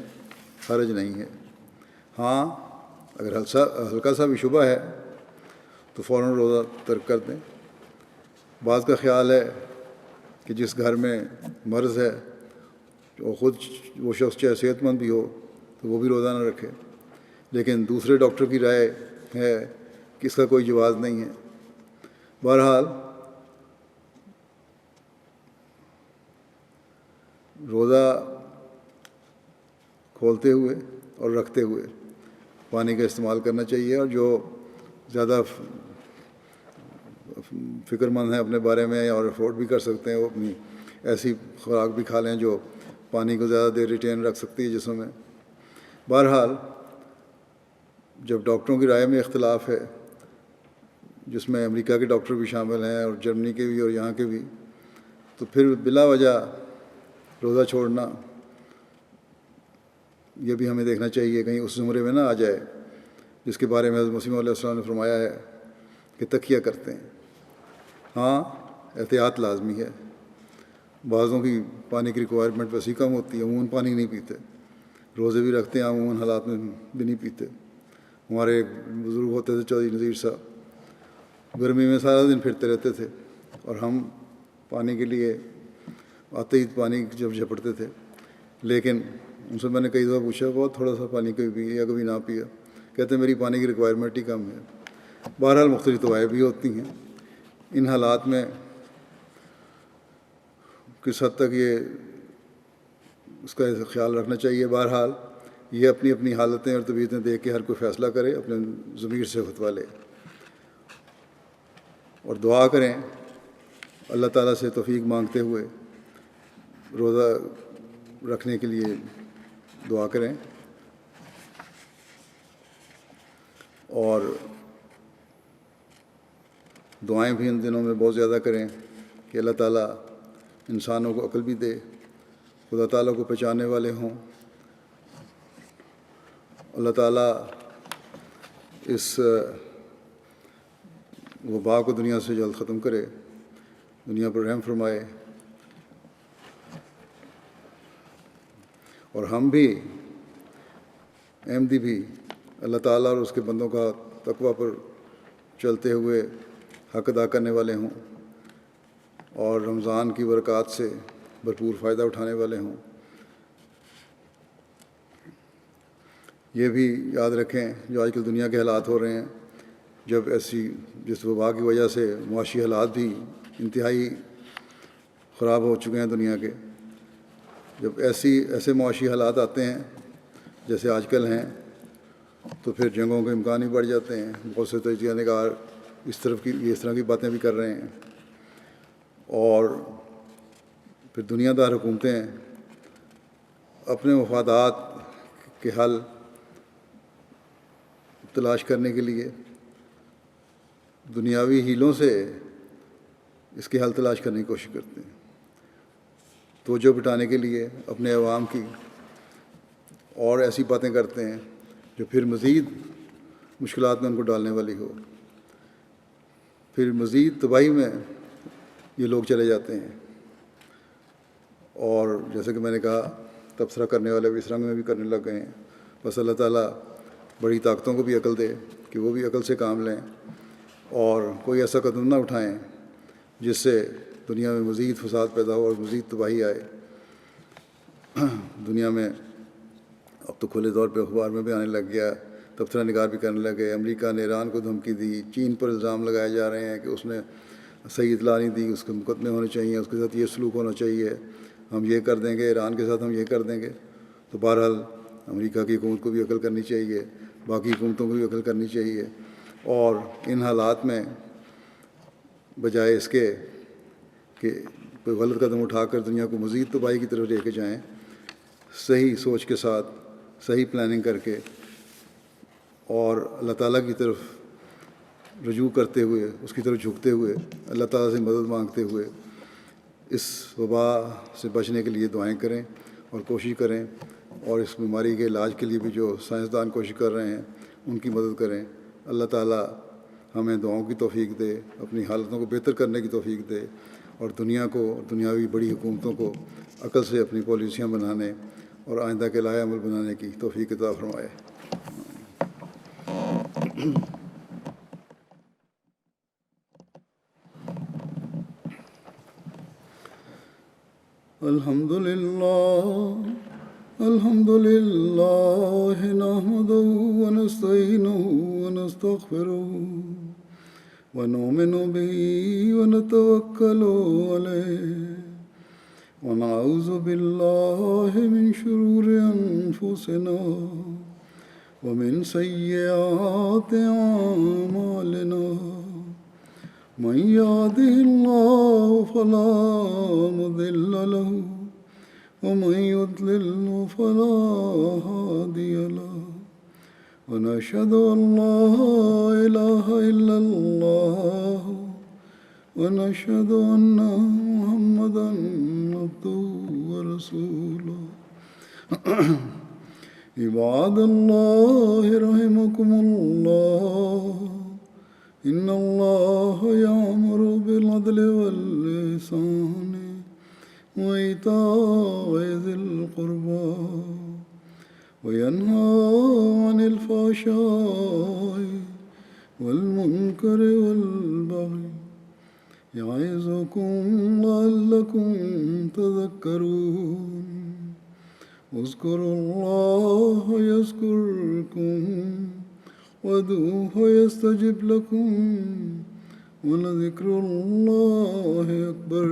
حرج نہیں ہے، ہاں اگر ہلکا سا بھی شبہ ہے تو فوراً روزہ ترک کر دیں۔ بعض کا خیال ہے کہ جس گھر میں مرض ہے وہ شخص چاہے صحت مند بھی ہو تو وہ بھی روزہ نہ رکھے، لیکن دوسرے ڈاکٹر کی رائے ہے کہ اس کا کوئی جواز نہیں ہے۔ بہرحال روزہ کھولتے ہوئے اور رکھتے ہوئے پانی کا استعمال کرنا چاہیے، اور جو زیادہ فکر مند ہیں اپنے بارے میں اور افورڈ بھی کر سکتے ہیں، وہ اپنی ایسی خوراک بھی کھا لیں جو پانی کو زیادہ دیر ریٹین رکھ سکتی ہے جسم میں۔ بہرحال جب ڈاکٹروں کی رائے میں اختلاف ہے، جس میں امریکہ کے ڈاکٹر بھی شامل ہیں اور جرمنی کے بھی اور یہاں کے بھی، تو پھر بلا وجہ روزہ چھوڑنا یہ بھی ہمیں دیکھنا چاہیے کہیں اس زمرے میں نہ آ جائے جس کے بارے میں حضرت مسیح علیہ السلام نے فرمایا ہے کہ تکیہ کرتے ہیں۔ ہاں، احتیاط لازمی ہے۔ بعضوں کی پانی کی ریکوائرمنٹ ویسے ہی کم ہوتی ہے، عموماً پانی نہیں پیتے، روزے بھی رکھتے ہیں، عموماً حالات میں بھی نہیں پیتے۔ ہمارے ایک بزرگ ہوتے تھے چودھری نذیر صاحب، گرمی میں سارا دن پھرتے رہتے تھے اور ہم پانی کے لیے آتے ہی پانی جب جھپٹتے تھے، لیکن ان سے میں نے کئی دفعہ پوچھا، بہت تھوڑا سا پانی کبھی پیا یا کبھی نہ پیا؟ کہتے ہیں میری پانی کی ریکوائرمنٹ ہی کم ہے۔ بہرحال مختلف دوائیں بھی ہوتی ہیں۔ ان حالات میں کس حد تک یہ اس کا خیال رکھنا چاہیے؟ بہرحال یہ اپنی اپنی حالتیں اور طبیعتیں دیکھ کے ہر کوئی فیصلہ کرے، اپنے ضمیر سے فتویٰ لے اور دعا کریں، اللہ تعالیٰ سے توفیق مانگتے ہوئے روزہ رکھنے کے لیے دعا کریں، اور دعائیں بھی ان دنوں میں بہت زیادہ کریں کہ اللہ تعالیٰ انسانوں کو عقل بھی دے، خدا تعالیٰ کو پہچاننے والے ہوں، اللہ تعالیٰ اس وبا کو دنیا سے جلد ختم کرے، دنیا پر رحم فرمائے، اور ہم بھی احمدی بھی اللہ تعالیٰ اور اس کے بندوں کا تقویٰ پر چلتے ہوئے حق ادا کرنے والے ہوں اور رمضان کی برکات سے بھرپور فائدہ اٹھانے والے ہوں۔ یہ بھی یاد رکھیں جو آج کل دنیا کے حالات ہو رہے ہیں، جب جس وبا کی وجہ سے معاشی حالات بھی انتہائی خراب ہو چکے ہیں دنیا کے، جب ایسے معاشی حالات آتے ہیں جیسے آج کل ہیں، تو پھر جنگوں کے امکان بھی بڑھ جاتے ہیں۔ بہت سے تجزیہ نگار اس طرح کی باتیں بھی کر رہے ہیں، اور پھر دنیا دار حکومتیں اپنے مفادات کے حل تلاش کرنے کے لیے دنیاوی ہیلوں سے اس کے حل تلاش کرنے کی کوشش کرتے ہیں، توجہ بٹانے کے لیے اپنے عوام کی، اور ایسی باتیں کرتے ہیں جو پھر مزید مشکلات میں ان کو ڈالنے والی ہو، پھر مزید تباہی میں یہ لوگ چلے جاتے ہیں۔ اور جیسے کہ میں نے کہا، تبصرہ کرنے والے بھی اس رنگ میں بھی کرنے لگ گئے ہیں۔ بس اللہ تعالیٰ بڑی طاقتوں کو بھی عقل دے کہ وہ بھی عقل سے کام لیں اور کوئی ایسا قدم نہ اٹھائیں جس سے دنیا میں مزید فساد پیدا ہو اور مزید تباہی آئے۔ دنیا میں اب تو کھلے طور پہ اخبار میں بھی آنے لگ گیا، تبصرہ نگار بھی کرنے لگے، امریکہ نے ایران کو دھمکی دی، چین پر الزام لگائے جا رہے ہیں کہ اس نے صحیح اطلاع نہیں دی، اس کے مقدمے ہونے چاہیے، اس کے ساتھ یہ سلوک ہونا چاہیے، ہم یہ کر دیں گے، ایران کے ساتھ ہم یہ کر دیں گے۔ تو بہرحال امریکہ کی حکومت کو بھی عقل کرنی چاہیے، باقی حکومتوں کو بھی عقل کرنی چاہیے، اور ان حالات میں بجائے اس کے کہ کوئی غلط قدم اٹھا کر دنیا کو مزید تباہی کی طرف لے کے جائیں، صحیح سوچ کے ساتھ، صحیح پلاننگ کر کے اور اللہ تعالیٰ کی طرف رجوع کرتے ہوئے، اس کی طرف جھکتے ہوئے، اللہ تعالیٰ سے مدد مانگتے ہوئے اس وبا سے بچنے کے لیے دعائیں کریں اور کوشش کریں، اور اس بیماری کے علاج کے لیے بھی جو سائنسدان کوشش کر رہے ہیں ان کی مدد کریں۔ اللہ تعالیٰ ہمیں دعاؤں کی توفیق دے، اپنی حالتوں کو بہتر کرنے کی توفیق دے، اور دنیا کو، دنیاوی بڑی حکومتوں کو عقل سے اپنی پالیسیاں بنانے اور آئندہ کے لائحہ عمل بنانے کی توفیق عطا فرمائے۔ الحمد لله نحمده ونستعينه ونستغفره ونؤمن به ونتوكل عليه ونعوذ بالله من شرور أنفسنا ومن سيئات أعمالنا، من يهده الله فلا مضل له ومن يضلل فلا هادي له، ونشهد أن لا إله إلا الله ونشهد أن محمدا عبده ورسوله عباد الله رحمكم الله إن الله يأمر بالعدل والإحسان وإيتاء ذي القربى وينهى عن الفحشاء والمنكر والبغي يعظكم لعلكم تذكرون اذكروا الله يذكركم وادعوه يستجب لكم ولذكر الله أكبر